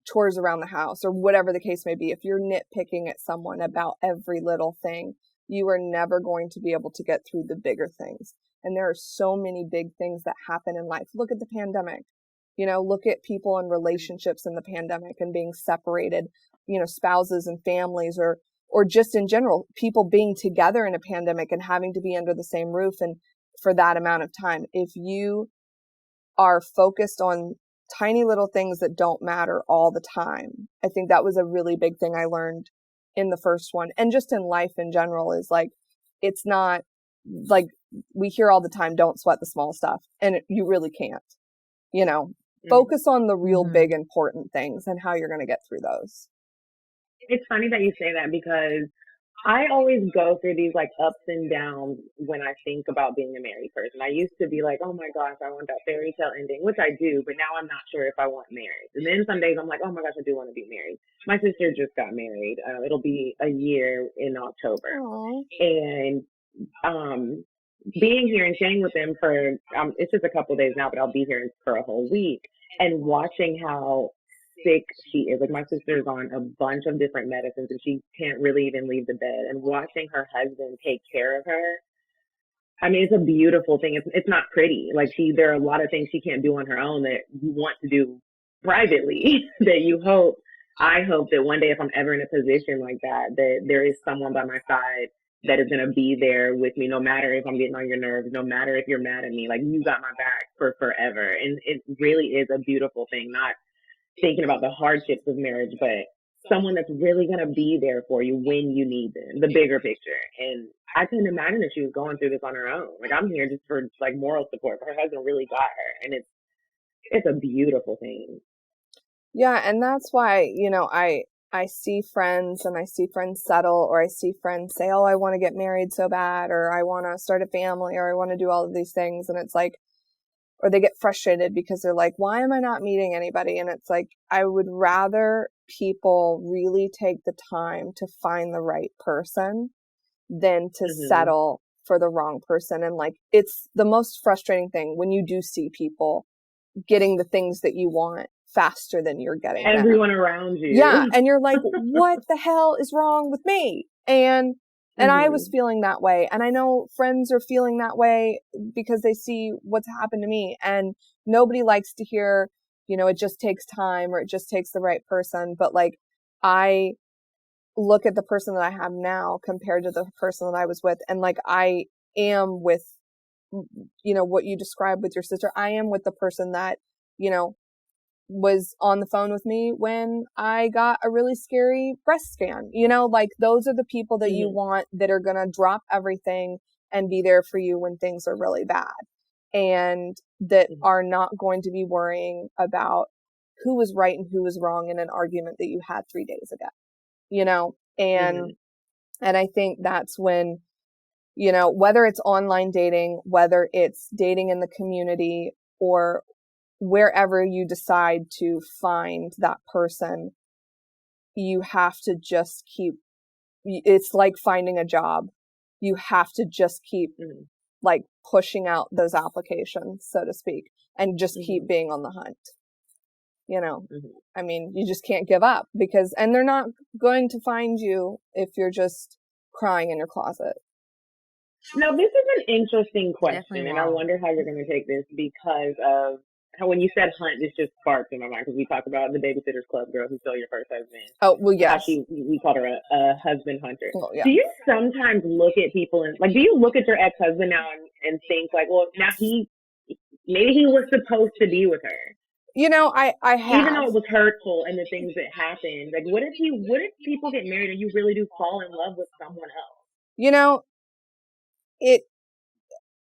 chores around the house or whatever the case may be. If you're nitpicking at someone about every little thing, you are never going to be able to get through the bigger things. And there are so many big things that happen in life. Look at the pandemic, you know, look at people in relationships in the pandemic and being separated, you know, spouses and families or just in general, people being together in a pandemic and having to be under the same roof and for that amount of time. If you are focused on tiny little things that don't matter all the time, I think that was a really big thing I learned in the first one. And just in life in general is like, it's not like we hear all the time, don't sweat the small stuff. And you really can't, you know, focus on the real big important things and how you're going to get through those. It's funny that you say that because I always go through these like ups and downs when I think about being a married person. I used to be like, oh my gosh, I want that fairy tale ending, which I do, but now I'm not sure if I want married. And then some days I'm like, oh my gosh, I do want to be married. My sister just got married. It'll be a year in October. Aww. And being here and staying with them for, it's just a couple of days now, but I'll be here for a whole week and watching how sick she is. Like my sister's on a bunch of different medicines and she can't really even leave the bed, and watching her husband take care of her, I mean, it's a beautiful thing. It's not pretty. Like there are a lot of things she can't do on her own that you want to do privately that I hope that one day if I'm ever in a position like that there is someone by my side that is going to be there with me, no matter if I'm getting on your nerves, no matter if you're mad at me, like you got my back for forever. And it really is a beautiful thing, not thinking about the hardships of marriage, but someone that's really going to be there for you when you need them, the bigger picture. And I couldn't imagine if she was going through this on her own. Like I'm here just for like moral support, but her husband really got her, and it's a beautiful thing. Yeah. And that's why, you know, I see friends and I see friends settle, or I see friends say, oh, I want to get married so bad, or I want to start a family, or I want to do all of these things. And it's like, or they get frustrated because they're like, why am I not meeting anybody? And it's like, I would rather people really take the time to find the right person than to settle for the wrong person. And like, it's the most frustrating thing when you do see people getting the things that you want faster than you're getting everyone around you. Yeah. And you're like, what the hell is wrong with me? And I was feeling that way. And I know friends are feeling that way because they see what's happened to me. And nobody likes to hear, you know, it just takes time or it just takes the right person. But like, I look at the person that I have now compared to the person that I was with. And like, I am with, you know, what you described with your sister. I am with the person that, you know, was on the phone with me when I got a really scary breast scan. You know, like those are the people that you want that are going to drop everything and be there for you when things are really bad, and that are not going to be worrying about who was right and who was wrong in an argument that you had 3 days ago, you know? And I think that's when, you know, whether it's online dating, whether it's dating in the community, or wherever you decide to find that person, you have to just keep, it's like finding a job. You have to just keep like pushing out those applications, so to speak, and just keep being on the hunt. You know, I mean, you just can't give up and they're not going to find you if you're just crying in your closet. Now, this is an interesting question, and I wonder how you're going to take this because of how when you said hunt, this just sparked in my mind because we talked about the Babysitter's Club girl who stole your first husband. Oh, well, yes. We called her a husband hunter. Well, yeah. Do you sometimes look at people and like, do you look at your ex-husband now and think like, well, now maybe he was supposed to be with her, You know, I have. Even though it was hurtful and the things that happened, like what if people get married and you really do fall in love with someone else? You know,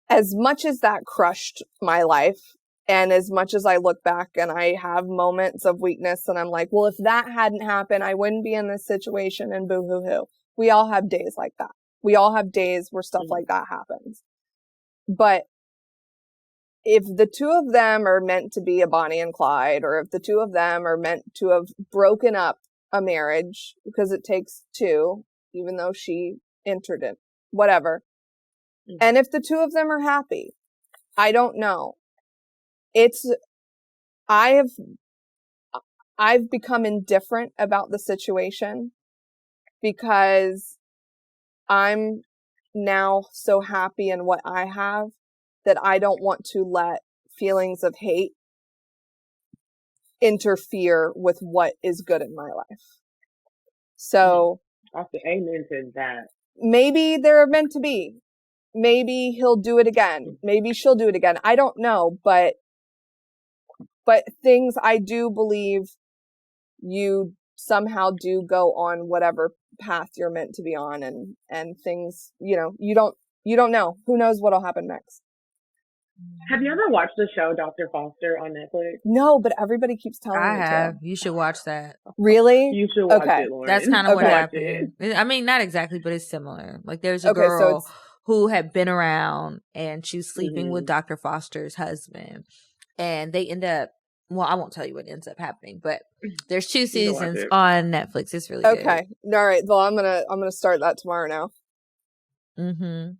as much as that crushed my life, and as much as I look back and I have moments of weakness and I'm like, well, if that hadn't happened, I wouldn't be in this situation and boo hoo hoo. We all have days like that. We all have days where stuff like that happens. But if the two of them are meant to be a Bonnie and Clyde, or if the two of them are meant to have broken up a marriage, because it takes two, even though she entered it, whatever. And if the two of them are happy, I don't know. I've become indifferent about the situation because I'm now so happy in what I have that I don't want to let feelings of hate interfere with what is good in my life. So I have to amen to that. Maybe they're meant to be. Maybe he'll do it again. Maybe she'll do it again. I don't know, but things I do believe you somehow do go on whatever path you're meant to be on, and things, you know, you don't know. Who knows what'll happen next. Have you ever watched the show Dr. Foster on Netflix? No, but everybody keeps telling me I have. to. You should watch that. Really? You should watch it, Lauren. That's kind of what happened. I mean, not exactly, but it's similar. Like, there's a girl who had been around, and she's sleeping with Dr. Foster's husband, and they end up. Well, I won't tell you what ends up happening, but there's 2 seasons on Netflix. It's really good. Okay. All right. Well, I'm gonna start that tomorrow now. Good.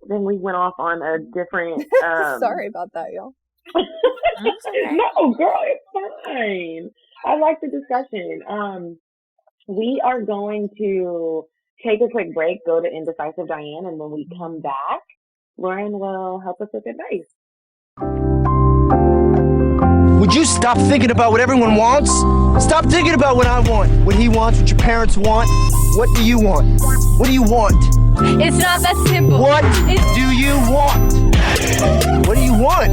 Then we went off on a different. Sorry about that, y'all. No, girl, it's fine. I like the discussion. We are going to take a quick break, go to Indecisive Diane, and when we come back, Lauren will help us with advice. Would you stop thinking about what everyone wants? Stop thinking about what I want, what he wants, what your parents want. What do you want? What do you want? It's not that simple. What do you want? What do you want?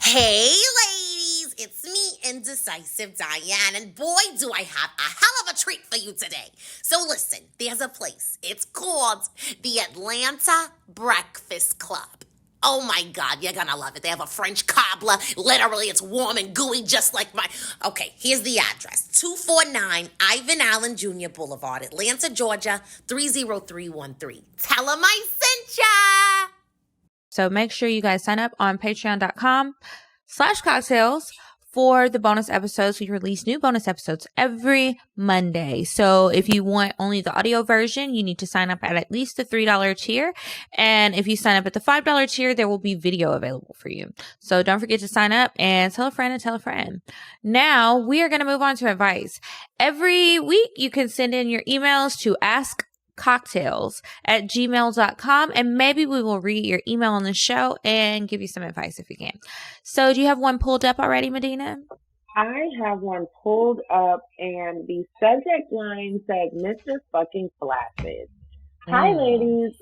Hey, ladies, it's me, Indecisive Diane, and boy, do I have a hell of a treat for you today. So listen, there's a place. It's called the Atlanta Breakfast Club. Oh my God, you're gonna love it. They have a French cobbler. Literally, it's warm and gooey, just like my... Okay, here's the address. 249 Ivan Allen Jr. Boulevard, Atlanta, Georgia, 30313. Tell them I sent ya! So make sure you guys sign up on patreon.com/cocktails for the bonus episodes. We release new bonus episodes every Monday. So if you want only the audio version, you need to sign up at least the $3 tier. And if you sign up at the $5 tier, there will be video available for you. So don't forget to sign up and tell a friend and tell a friend. Now we are going to move on to advice. Every week you can send in your emails to askcocktails@gmail.com, and maybe we will read your email on the show and give you some advice if we can. So do you have one pulled up already, Medinah? I have one pulled up, and the subject line says, Mr. fucking Flaccid. Hi, ladies.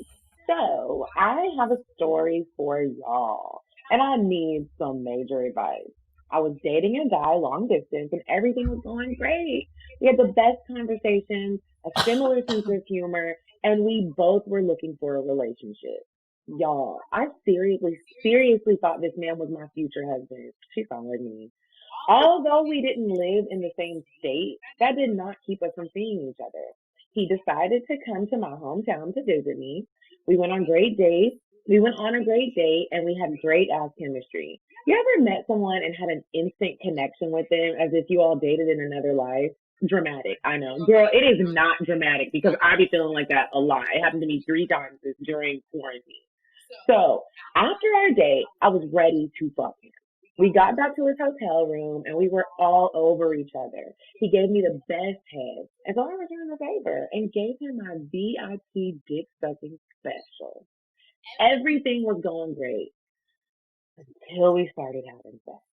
So I have a story for y'all, and I need some major advice. I was dating a guy long distance, and everything was going great. We had the best conversations, a similar sense of humor, and we both were looking for a relationship. Y'all, I seriously thought this man was my future husband. She followed me. Although we didn't live in the same state, that did not keep us from seeing each other. He decided to come to my hometown to visit me. We went on a great date, and we had great ass chemistry. You ever met someone and had an instant connection with them as if you all dated in another life? Dramatic, I know. Girl, it is not dramatic because I be feeling like that a lot. It happened to me 3 times during quarantine. So after our date, I was ready to fuck him. We got back to his hotel room and we were all over each other. He gave me the best head. And so I returned the favor and gave him my VIP dick sucking special. Everything was going great until we started having sex.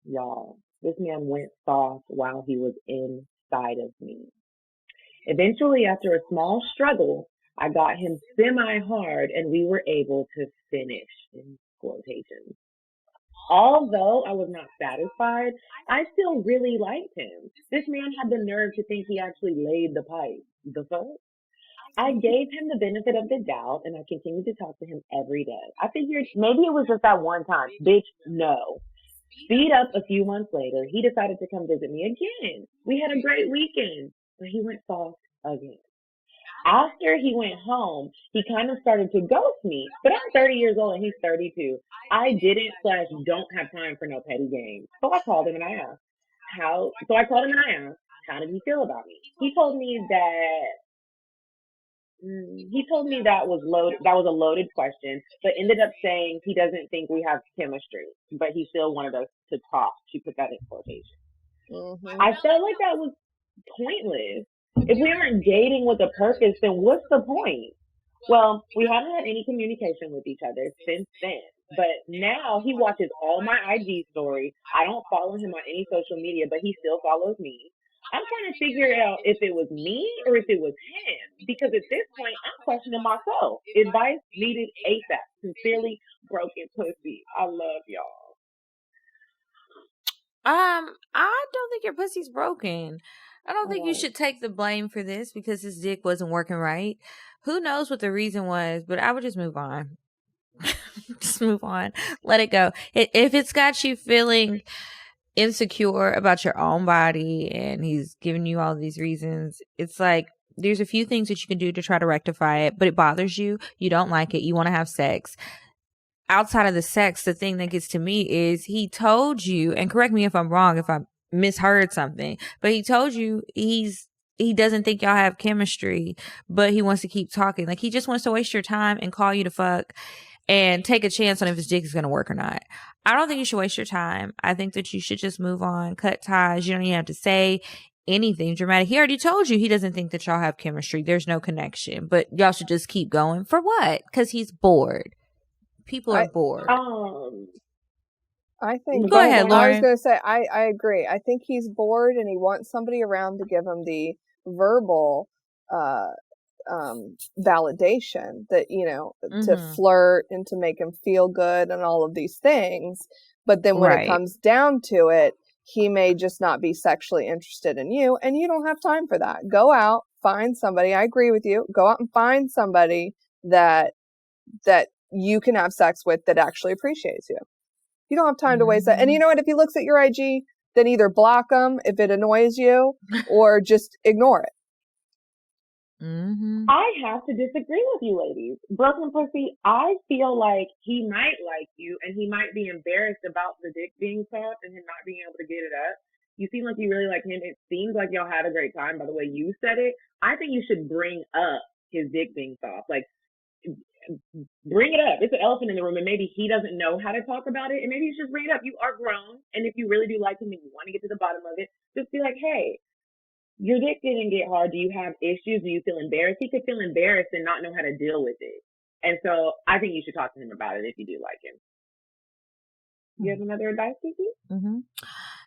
Y'all, This man went soft while he was inside of me. Eventually, after a small struggle, I got him semi-hard and we were able to finish, in quotations. Although I was not satisfied, I still really liked him. This man had the nerve to think he actually laid the pipe. The fuck? I gave him the benefit of the doubt and I continued to talk to him every day. I figured maybe it was just that one time. Bitch, no. Speed up a few months later, he decided to come visit me again. We had a great weekend, but he went soft again. After he went home, he kind of started to ghost me, but I'm 30 years old and he's 32. I don't have time for no petty games. So I called him and I asked, how did he feel about me? He told me that was a loaded question, but ended up saying he doesn't think we have chemistry, but he still wanted us to talk. She put that in quotation. Mm-hmm. I felt like that was pointless. If we aren't dating with a purpose, then what's the point? Well, we haven't had any communication with each other since then, but now he watches all my IG stories. I don't follow him on any social media, but he still follows me. I'm trying to figure out if it was me or if it was him, because at this point, I'm questioning myself. Advice needed ASAP. Sincerely, Broken Pussy. I love y'all. I don't think your pussy's broken. I don't think you should take the blame for this because his dick wasn't working right. Who knows what the reason was, but I would just move on. Just move on. Let it go. If it's got you feeling insecure about your own body and he's giving you all these reasons, it's like there's a few things that you can do to try to rectify it, but it bothers you. You don't like it. You want to have sex. Outside of the sex, the thing that gets to me is he told you, and correct me if I'm wrong, if I misheard something, but he told you he doesn't think y'all have chemistry, but he wants to keep talking. Like, he just wants to waste your time and call you to fuck and take a chance on if his dick is going to work or not. I don't think you should waste your time. I think that you should just move on, cut ties. You don't even have to say anything dramatic. He already told you he doesn't think that y'all have chemistry. There's no connection, but y'all should just keep going. For what? Because he's bored. People are bored. I think. Go ahead, Lauren. I was going to say, I agree. I think he's bored and he wants somebody around to give him the verbal validation that, to flirt and to make him feel good and all of these things. But then when it comes down to it, he may just not be sexually interested in you, and you don't have time for that. Go out, find somebody. I agree with you. Go out and find somebody that you can have sex with that actually appreciates you. You don't have time to waste that. And you know what? If he looks at your IG, then either block him if it annoys you or just ignore it. I have to disagree with you ladies. Broken Pussy, I feel like he might like you and he might be embarrassed about the dick being soft and him not being able to get it up. You seem like you really like him. It seems like y'all had a great time by the way you said it. I think you should bring up his dick being soft. Like, bring it up. It's an elephant in the room and maybe he doesn't know how to talk about it and maybe you should bring it up. You are grown, and if you really do like him and you want to get to the bottom of it, just be like, hey, your dick didn't get hard. Do you have issues? Do you feel embarrassed? He could feel embarrassed and not know how to deal with it. And so I think you should talk to him about it if you do like him. You have another advice, Kiki?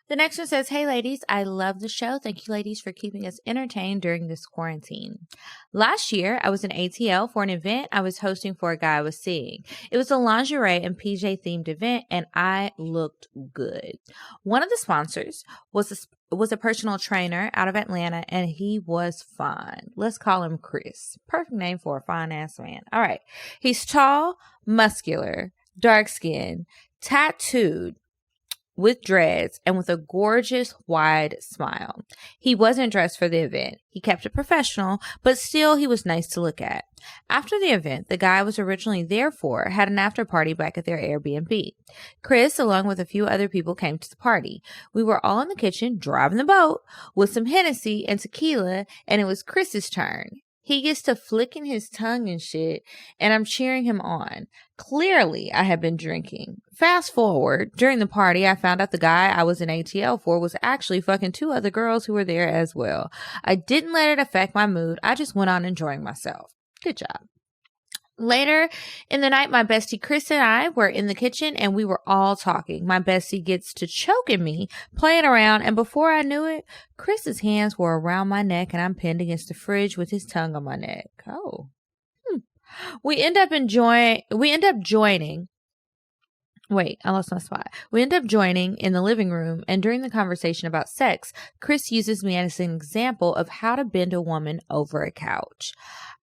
The next one says, hey ladies, I love the show. Thank you ladies for keeping us entertained during this quarantine. Last year, I was in ATL for an event I was hosting for a guy I was seeing. It was a lingerie and PJ themed event and I looked good. One of the sponsors was a personal trainer out of Atlanta and he was fine. Let's call him Chris. Perfect name for a fine ass man. All right. He's tall, muscular, dark skinned, tattooed, with dreads and with a gorgeous wide smile. He wasn't dressed for the event. He kept it professional, but still he was nice to look at. After the event, the guy I was originally there for had an after party back at their Airbnb. Chris, along with a few other people, came to the party. We were all in the kitchen driving the boat with some Hennessy and tequila, and it was Chris's turn. He gets to flicking his tongue and shit, and I'm cheering him on. Clearly, I had been drinking. Fast forward, during the party, I found out the guy I was in ATL for was actually fucking two other girls who were there as well. I didn't let it affect my mood. I just went on enjoying myself. Good job. Later in the night, my bestie Chris and I were in the kitchen and we were all talking. My bestie gets to choking me, playing around, and before I knew it, Chris's hands were around my neck and I'm pinned against the fridge with his tongue on my neck. Oh. We end up joining. Wait, I lost my spot. We end up joining in the living room, and during the conversation about sex, Chris uses me as an example of how to bend a woman over a couch.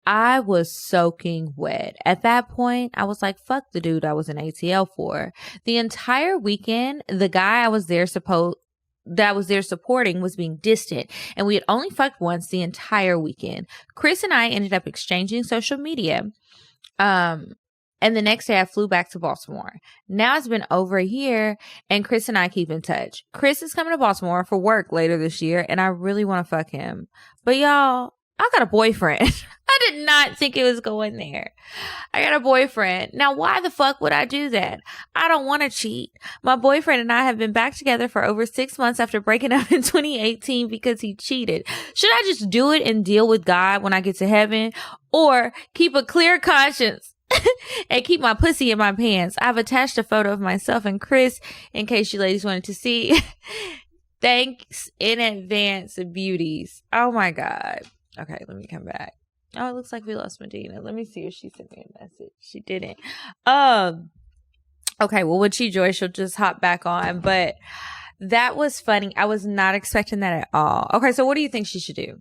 I was soaking wet. At that point, I was like, fuck the dude I was in ATL for. The entire weekend, the guy I was there supporting was being distant, and we had only fucked once the entire weekend. Chris and I ended up exchanging social media. And the next day I flew back to Baltimore. Now it's been over a year and Chris and I keep in touch. Chris is coming to Baltimore for work later this year and I really want to fuck him. But y'all, I got a boyfriend. I did not think it was going there. I got a boyfriend. Now, why the fuck would I do that? I don't want to cheat. My boyfriend and I have been back together for over 6 months after breaking up in 2018 because he cheated. Should I just do it and deal with God when I get to heaven? Or keep a clear conscience and keep my pussy in my pants? I've attached a photo of myself and Chris in case you ladies wanted to see. Thanks in advance, beauties. Oh my God. Okay, let me come back. Oh, it looks like we lost Medinah. Let me see if she sent me a message. She didn't. Okay, well, when she joins, she'll just hop back on. But that was funny. I was not expecting that at all. Okay, so what do you think she should do?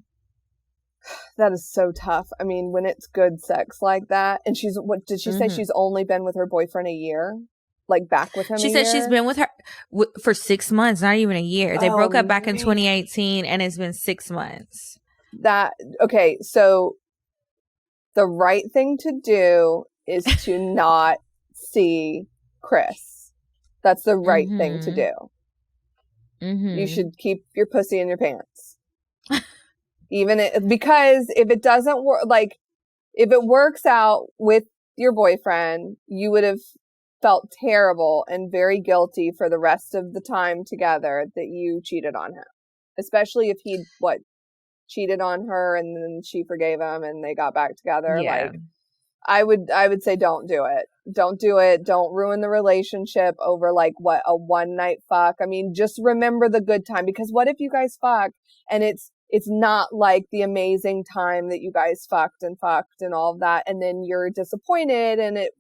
That is so tough. I mean, when it's good sex like that, and what did she say? She's only been with her boyfriend a year? Like back with him She said she's been with her for 6 months, not even a year. They broke up back in 2018 and it's been 6 months. Okay, so the right thing to do is to not see Chris. That's the right thing to do. You should keep your pussy in your pants. Because if it doesn't work, like if it works out with your boyfriend, you would have felt terrible and very guilty for the rest of the time together that you cheated on him. Especially if he'd cheated on her and then she forgave him and they got back together. Yeah. Like I would say don't do it. Don't do it. Don't ruin the relationship over like a one night fuck. I mean, just remember the good time, because what if you guys fuck and it's not like the amazing time that you guys fucked and all of that, and then you're disappointed and it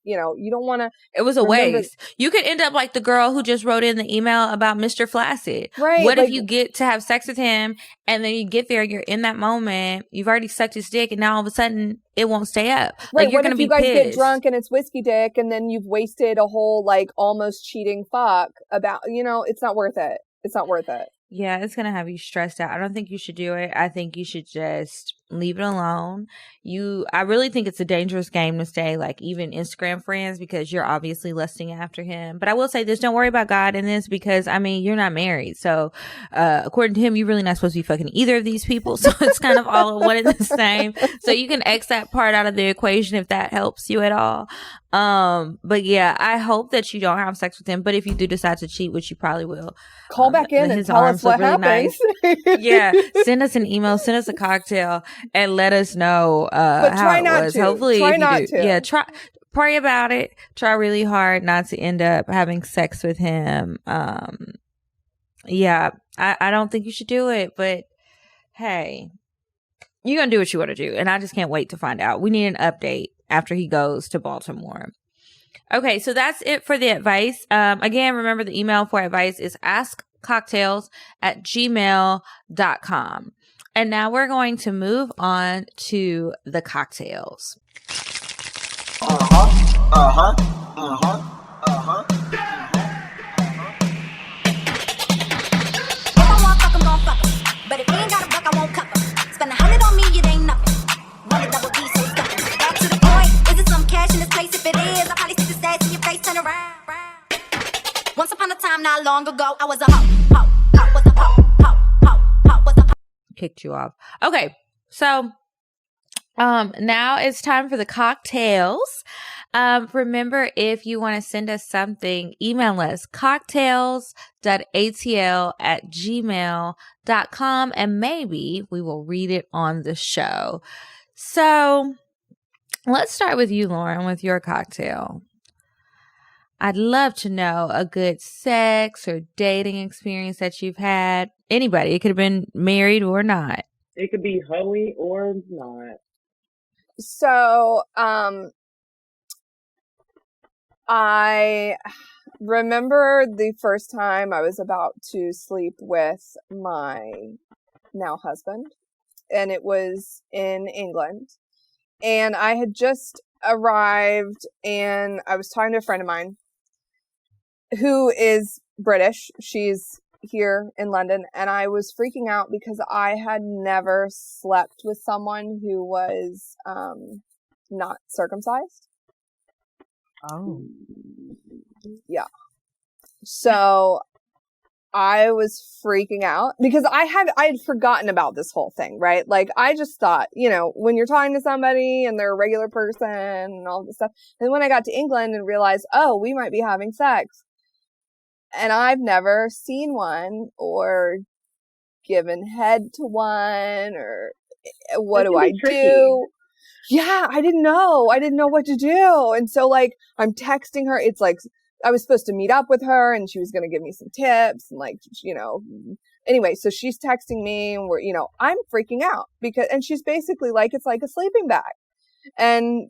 you don't want to. It was a waste. You could end up like the girl who just wrote in the email about Mr. Flaccid. Right. What if you get to have sex with him and then you get there, you're in that moment, you've already sucked his dick, and now all of a sudden it won't stay up. Right. Like you're going to be pissed. What if you guys get drunk and it's whiskey dick and then you've wasted a whole like almost cheating fuck about, it's not worth it. It's not worth it. Yeah, it's going to have you stressed out. I don't think you should do it. I think you should just leave it alone. I really think it's a dangerous game to stay like even Instagram friends, because you're obviously lusting after him. But I will say this, don't worry about God in this, because I mean, you're not married. So, according to him, you're really not supposed to be fucking either of these people. So it's kind of all one and the same. So you can X that part out of the equation if that helps you at all. But yeah, I hope that you don't have sex with him. But if you do decide to cheat, which you probably will, call back in and tell us what happens. Nice. Yeah, send us an email, send us a cocktail, and let us know but how try it not was. to. Hopefully, try if you not do, to. yeah, pray about it. Try really hard not to end up having sex with him. Yeah, I don't think you should do it, but hey, you're gonna do what you want to do, and I just can't wait to find out. We need an update after he goes to Baltimore. Okay, so that's it for the advice. Again, remember the email for advice is askcocktails@gmail.com. And now we're going to move on to the cocktails. But if you ain't got a buck, I won't cup 'em. Spend 100 on me, it ain't nothing. Run a double D, so stuck 'em. Back to the point. Is it some cash in this place? If it is, I'll probably stick the stats in your face, turn around. Once upon a time, not long ago, I was a hoe, was a hoe, was a hoe. Kicked you off. Okay, so now it's time for the cocktails. Remember, if you want to send us something, email us cocktails.atl@gmail.com, and maybe we will read it on the show. So Let's start with you, Lauren, with your cocktail. I'd love to know a good sex or dating experience that you've had. Anybody. It could have been married or not. It could be hoey or not. So, I remember the first time I was about to sleep with my now husband, and it was in England. And I had just arrived, and I was talking to a friend of mine who is British. She's here in London, and I was freaking out because I had never slept with someone who was not circumcised. Oh. Yeah. So I was freaking out because I had forgotten about this whole thing, right? Like, I just thought, when you're talking to somebody and they're a regular person and all this stuff. And when I got to England and realized, oh, we might be having sex. And I've never seen one or given head to one, or what do I do? Yeah, I didn't know. I didn't know what to do. And so, like, I'm texting her. It's like, I was supposed to meet up with her and she was going to give me some tips and, like, anyway, so she's texting me and I'm freaking out and she's basically like, it's like a sleeping bag and,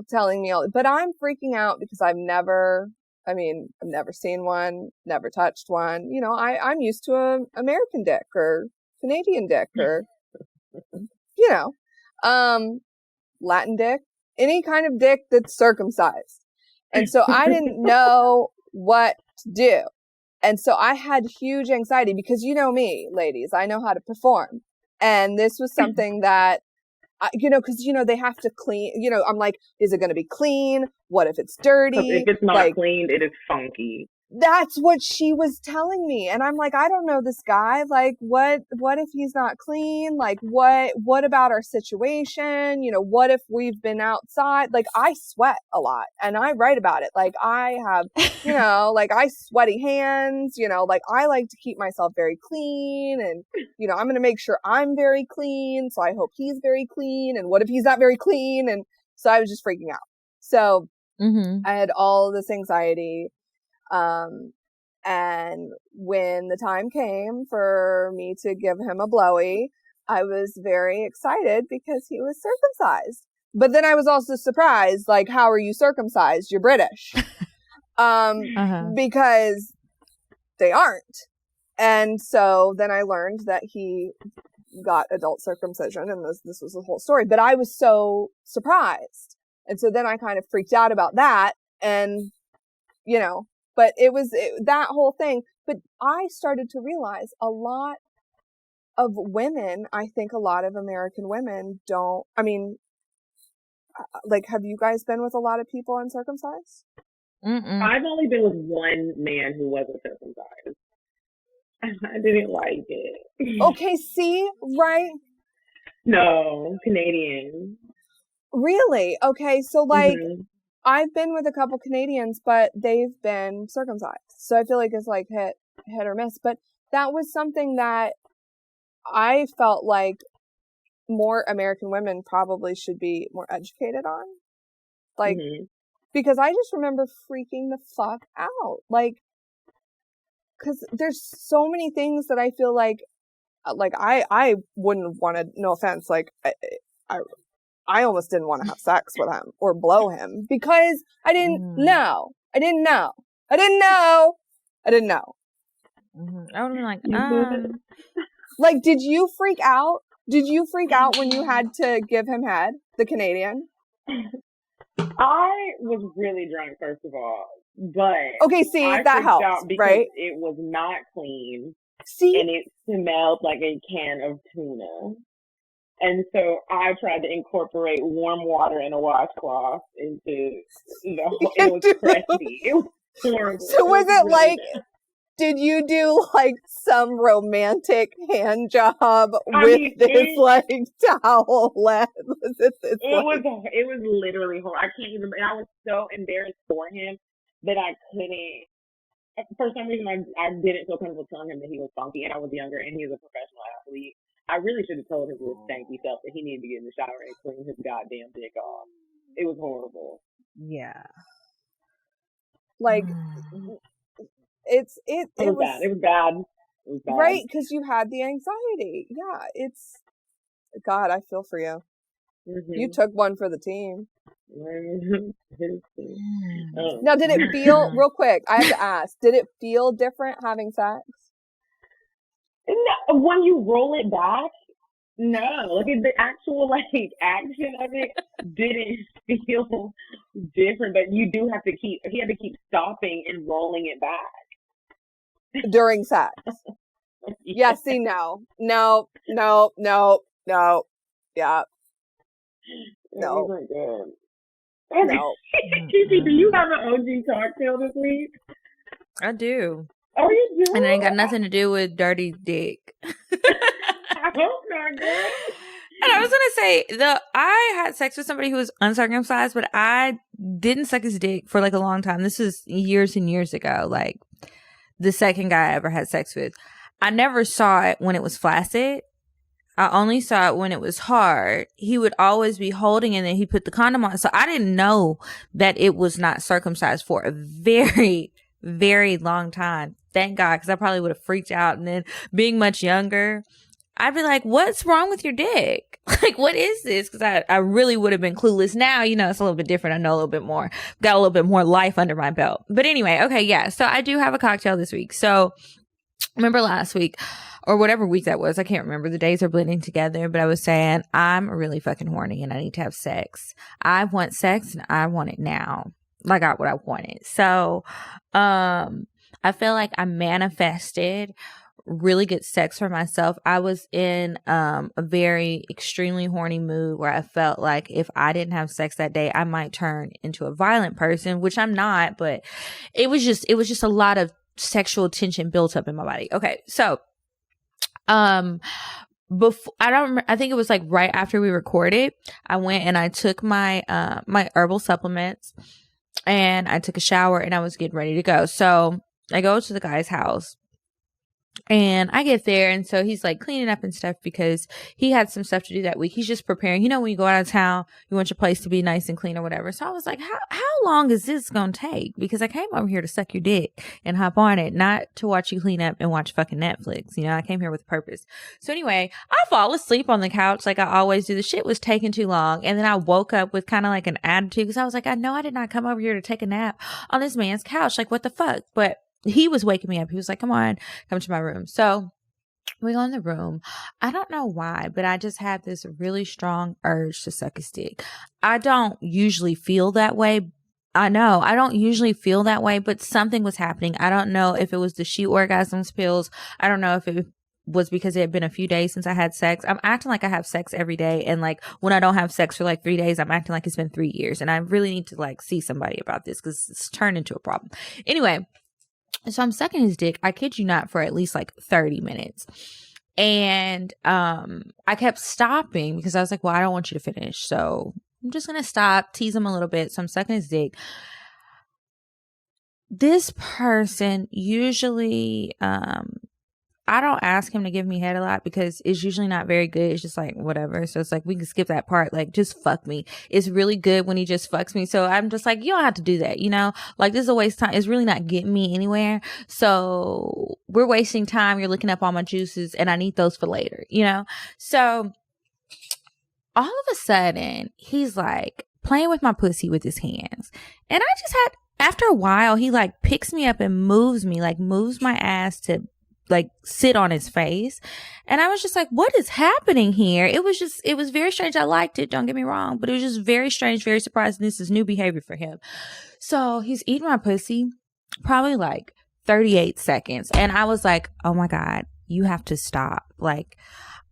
telling me but I'm freaking out because I've never seen one, never touched one. I'm used to a American dick or Canadian dick or, Latin dick, any kind of dick that's circumcised. And so I didn't know what to do. And so I had huge anxiety because me, ladies, I know how to perform. And this was something that, because, they have to clean, I'm like, is it going to be clean? What if it's dirty? If it's not cleaned, it is funky. That's what she was telling me. And I'm like, I don't know this guy. Like, what if he's not clean? Like, what about our situation? What if we've been outside? Like, I sweat a lot and I write about it. Like, I have, like, I sweaty hands, like, I like to keep myself very clean and, I'm going to make sure I'm very clean. So I hope he's very clean. And what if he's not very clean? And so I was just freaking out. So I had all this anxiety. And when the time came for me to give him a blowy, I was very excited because he was circumcised. But then I was also surprised, like, how are you circumcised? You're British. Because they aren't. And so then I learned that he got adult circumcision and this was the whole story. But I was so surprised. And so then I kind of freaked out about that and, but it was that whole thing. But I started to realize a lot of women, I think a lot of American women don't, like, have you guys been with a lot of people uncircumcised? I've only been with one man who wasn't circumcised. I didn't like it. Okay, see, right? No, Canadian. Really? Okay, so like, I've been with a couple Canadians, but they've been circumcised. So I feel like it's like hit or miss. But that was something that I felt like more American women probably should be more educated on. Like, because I just remember freaking the fuck out. Like, because there's so many things that I feel like I wouldn't want to, no offense, like, I almost didn't want to have sex with him or blow him because I didn't know. I didn't know. I would have been like, Like, did you freak out? Did you freak out when you had to give him head, the Canadian? I was really drunk, first of all. But okay, see, I that helps, out because right? it was not clean. See? And it smelled like a can of tuna. And so I tried to incorporate warm water and a washcloth into it was crusty. It was horrible. So was it really like, did you do like some romantic hand job with this like towel? It was literally horrible. I can't even, and I was so embarrassed for him that I couldn't. For some reason, I didn't feel comfortable telling him that he was funky, and I was younger, and he was a professional athlete. I really should have told his little stanky self that he needed to get in the shower and clean his goddamn dick off. It was horrible. Yeah. Like, it was bad. It was bad. It was bad. Right, because you had the anxiety. Yeah, it's... God, I feel for you. Mm-hmm. You took one for the team. Now, did it feel... Real quick, I have to ask. Did it feel different having sex? No, when you roll it back, no. Like, the actual, like, action of it didn't feel different, but you do have to keep... He had to keep stopping and rolling it back. During sex. Yeah, see, no. Yeah. No. Oh my God. No. Kiki, do you have an OG cocktail this week? I do. Oh, you do? And it ain't got nothing to do with dirty dick. I hope not, girl. And I was gonna say, I had sex with somebody who was uncircumcised, but I didn't suck his dick for like a long time. This is years and years ago. Like the second guy I ever had sex with. I never saw it when it was flaccid. I only saw it when it was hard. He would always be holding and then he put the condom on. So I didn't know that it was not circumcised for a very, very long time. Thank God, because I probably would have freaked out. And then being much younger, I'd be like, what's wrong with your dick? Like, what is this? Because I really would have been clueless. Now, you know, it's a little bit different. I know a little bit more. Got a little bit more life under my belt. But anyway, okay, yeah. So I do have a cocktail this week. So remember last week or whatever week that was, I can't remember. The days are blending together, but I was saying I'm really fucking horny and I need to have sex. I want sex and I want it now. I got what I wanted. So, I feel like I manifested really good sex for myself. I was in a very extremely horny mood where I felt like if I didn't have sex that day, I might turn into a violent person, which I'm not, but it was just a lot of sexual tension built up in my body. Okay. So, before, I think it was like right after we recorded, I went and I took my herbal supplements and I took a shower and I was getting ready to go. So I go to the guy's house and I get there. And so he's like cleaning up and stuff because he had some stuff to do that week. He's just preparing. You know, when you go out of town, you want your place to be nice and clean or whatever. So I was like, how long is this going to take? Because I came over here to suck your dick and hop on it, not to watch you clean up and watch fucking Netflix. You know, I came here with a purpose. So anyway, I fall asleep on the couch like I always do. The shit was taking too long. And then I woke up with kind of like an attitude because I was like, I know I did not come over here to take a nap on this man's couch. Like, what the fuck? But he was waking me up. He was like, come on, come to my room. So we go in the room. I don't know why, but I just had this really strong urge to suck his dick. I don't usually feel that way. I know I don't usually feel that way, but something was happening. I don't know if it was the she orgasms pills. I don't know if it was because it had been a few days since I had sex. I'm acting like I have sex every day. And like when I don't have sex for like 3 days, I'm acting like it's been 3 years. And I really need to like see somebody about this because it's turned into a problem. Anyway. So I'm sucking his dick, I kid you not, for at least like 30 minutes. And I kept stopping because I was like, well, I don't want you to finish. So I'm just going to stop, tease him a little bit. So I'm sucking his dick. This person usually, I don't ask him to give me head a lot because it's usually not very good. It's just like, whatever. So it's like, we can skip that part. Like, just fuck me. It's really good when he just fucks me. So I'm just like, you don't have to do that. You know, like this is a waste of time. It's really not getting me anywhere. So we're wasting time. You're looking up all my juices and I need those for later, you know? So all of a sudden he's like playing with my pussy with his hands. And I just had, after a while, he like picks me up and moves me, like moves my ass to like sit on his face. And I was just like, what is happening here? It was very strange. I liked it. Don't get me wrong, but it was just very strange, very surprising. This is new behavior for him. So he's eating my pussy probably like 38 seconds. And I was like, oh my God, you have to stop. Like,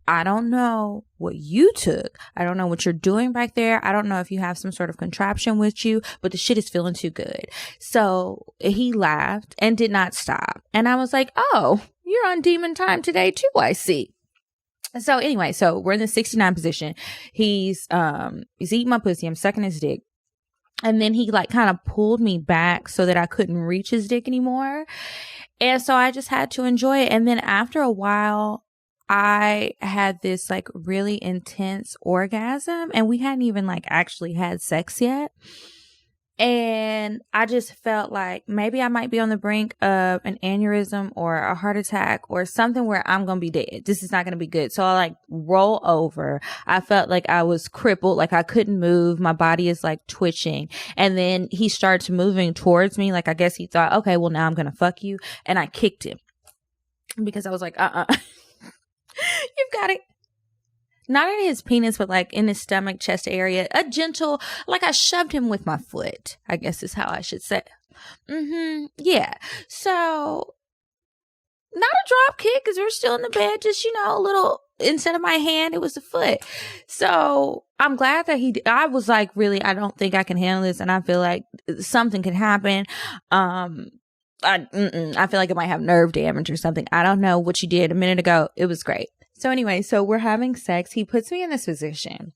I don't know what you took. I don't know what you're doing back there. I don't know if you have some sort of contraption with you, but the shit is feeling too good. So he laughed and did not stop. And I was like, oh, you're on demon time today too, I see. So anyway, so we're in the 69 position. He's eating my pussy. I'm sucking his dick. And then he like kind of pulled me back so that I couldn't reach his dick anymore. And so I just had to enjoy it. And then after a while, I had this like really intense orgasm, and we hadn't even like actually had sex yet. And I just felt like maybe I might be on the brink of an aneurysm or a heart attack or something where I'm going to be dead. This is not going to be good. So I like roll over. I felt like I was crippled, like I couldn't move. My body is like twitching. And then he started moving towards me. Like I guess he thought, okay, well now I'm going to fuck you. And I kicked him because I was like, you've got it. Not in his penis, but like in his stomach, chest area. A gentle, like I shoved him with my foot, I guess is how I should say. Yeah. So, not a drop kick because we're still in the bed. Just, a little, instead of my hand, it was the foot. So, I'm glad that I was like, really, I don't think I can handle this. And I feel like something could happen. I feel like it might have nerve damage or something. I don't know what you did a minute ago. It was great. So anyway, so we're having sex. He puts me in this position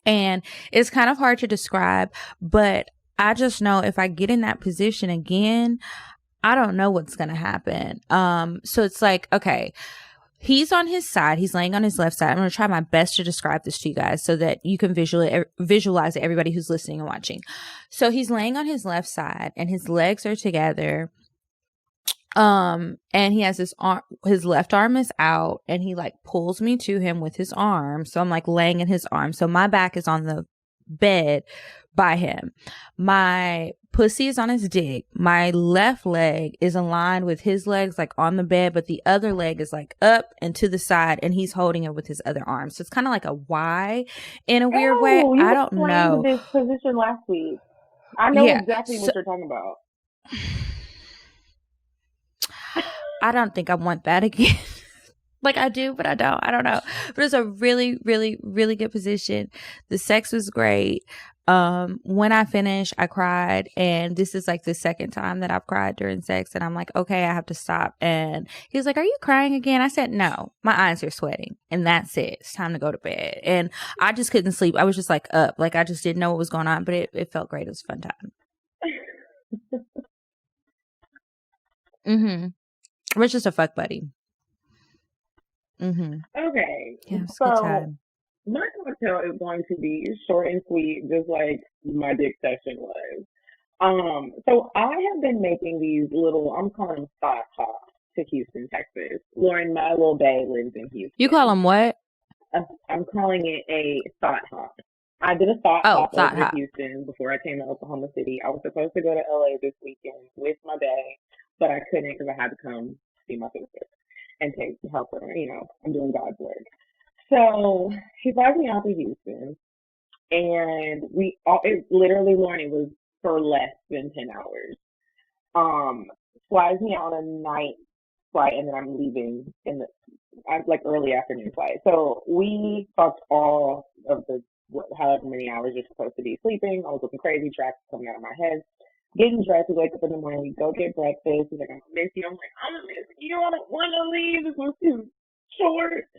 and it's kind of hard to describe, but I just know if I get in that position again, I don't know what's going to happen. So it's like, okay, he's on his side. He's laying on his left side. I'm going to try my best to describe this to you guys so that you can visualize it, everybody who's listening and watching. So he's laying on his left side and his legs are together. And he has his left arm is out and he like pulls me to him with his arm. So I'm like laying in his arm. So my back is on the bed by him. My pussy is on his dick. My left leg is aligned with his legs like on the bed, but the other leg is like up and to the side and he's holding it with his other arm. So it's kind of like a Y in a weird way. I don't know. This position last week. I know exactly what you're talking about. I don't think I want that again. Like I do, but I don't. I don't know. But it's a really, really, really good position. The sex was great. When I finished, I cried. And this is like the second time that I've cried during sex. And I'm like, okay, I have to stop. And he was like, are you crying again? I said, no, my eyes are sweating. And that's it. It's time to go to bed. And I just couldn't sleep. I was just like up. Like I just didn't know what was going on. But it felt great. It was a fun time. We're just a fuck buddy. Okay. Yeah, so my cocktail is going to be short and sweet, just like my dick session was. So I have been making these little, I'm calling them thought hops to Houston, Texas. Lauren, my little bae lives in Houston. You call them what? I'm calling it a thought hop. I did a thought hop over to Houston before I came to Oklahoma City. I was supposed to go to LA this weekend with my bae, but I couldn't because I had to come see my sister and help her. I'm doing God's work. So she flies me out to Houston, and it literally, Lauren, it was for less than 10 hours. Flies me out on a night flight, and then I'm leaving in the early afternoon flight. So we fucked all of the however many hours you're supposed to be sleeping. I was looking crazy, tracks coming out of my head. Getting dressed, we wake up in the morning, we go get breakfast. He's like, I'm gonna miss you. I'm like, I'm gonna miss you. I don't want to leave. This was too short.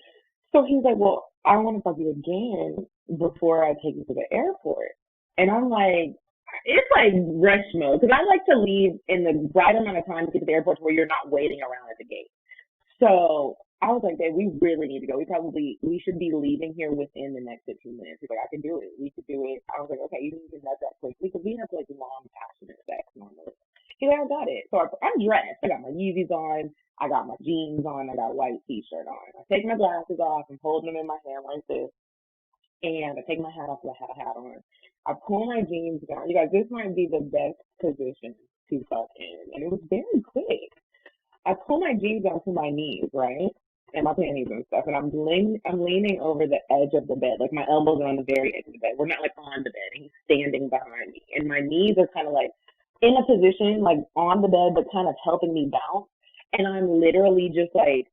So he's like, well, I want to fuck you again before I take you to the airport. And I'm like, it's like rush mode because I like to leave in the right amount of time to get to the airport where you're not waiting around at the gate. So I was like, babe, we really need to go. We should be leaving here within the next 15 minutes. He's like, I can do it. We could do it. I was like, okay, you need to nut that quickly because we have like long, passionate sex normally. He's like, I got it. So I'm dressed. I got my Yeezys on. I got my jeans on. I got a white t-shirt on. I take my glasses off. I'm holding them in my hand like this. And I take my hat off. I had a hat on. I pull my jeans down. You guys, this might be the best position to fuck in. And it was very quick. I pull my jeans down to my knees, right? And my panties and stuff. And I'm leaning over the edge of the bed. Like my elbows are on the very edge of the bed. We're not like on the bed. And he's standing behind me. And my knees are kind of like in a position like on the bed, but kind of helping me bounce. And I'm literally just like,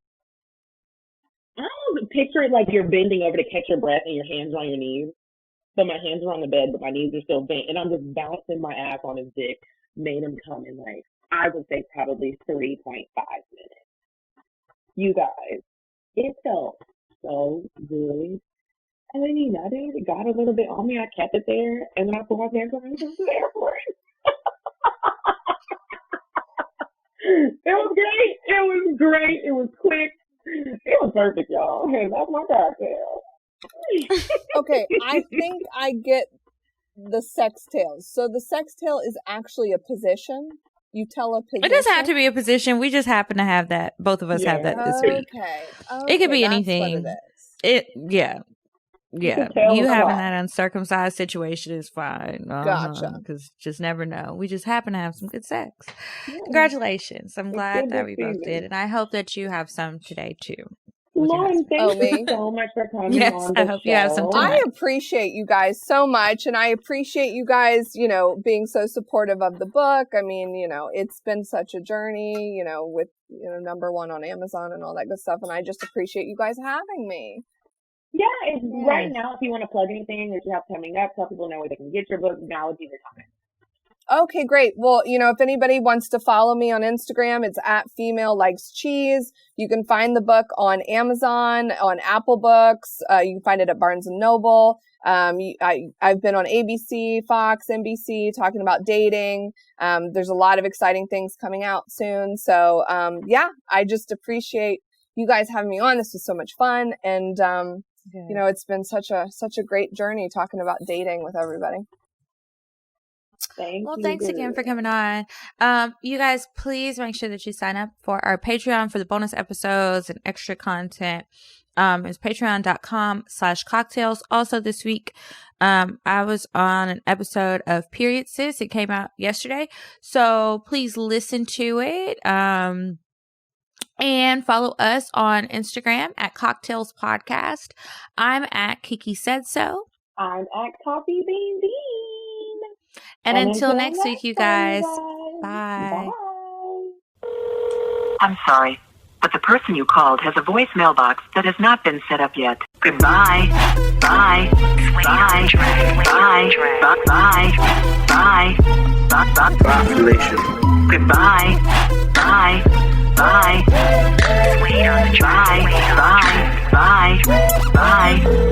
I don't picture it like you're bending over to catch your breath and your hands are on your knees. So my hands are on the bed, but my knees are still bent. And I'm just bouncing my ass on his dick. Made him come in like, I would say probably 3.5 minutes. You guys, it felt so good. And then he nutted, it got a little bit on me. I kept it there. And then I put my pants on and went to the airport. It was great. It was great. It was quick. It was perfect, y'all. That's my cocktail. Okay, I think I get the sex tales. So the sex tale is actually a position. You tell a position. It doesn't have to be a position. We just happen to have that. Both of us have that this week. Okay. It could be that's anything. what it is. Yeah. You having that uncircumcised situation is fine. Gotcha. Because just never know. We just happen to have some good sex. Yeah. Congratulations. I'm glad that we both did. And I hope that you have some today too. Lauren, thank you so much for coming on the show. You have some time. I appreciate you guys so much, and I appreciate you guys, being so supportive of the book. I mean, it's been such a journey, with #1 on Amazon and all that good stuff, and I just appreciate you guys having me. Yeah, right now, if you want to plug anything that you have coming up, tell people know where they can get your book. Now would be the time. Okay, great. Well, if anybody wants to follow me on Instagram, it's @FemaleLikesCheese. You can find the book on Amazon, on Apple Books. You can find it at Barnes & Noble. I've been on ABC, Fox, NBC, talking about dating. There's a lot of exciting things coming out soon. So, I just appreciate you guys having me on. This was so much fun. And, it's been such a great journey talking about dating with everybody. Thanks again for coming on. You guys, please make sure that you sign up for our Patreon for the bonus episodes and extra content. It's patreon.com/cocktails. Also this week, I was on an episode of Period Sis. It came out yesterday. So please listen to it. And follow us on Instagram at Cocktails Podcast. I'm at Kiki Said So. I'm at Coffee Bean Bean. And until next week, you guys. Bye. I'm sorry, but the person you called has a voicemail box that has not been set up yet. Goodbye. Bye. Bye. Bye. Bye. Bye. Bye. Population. Goodbye. Bye. Bye. Bye. Bye. Bye. Bye.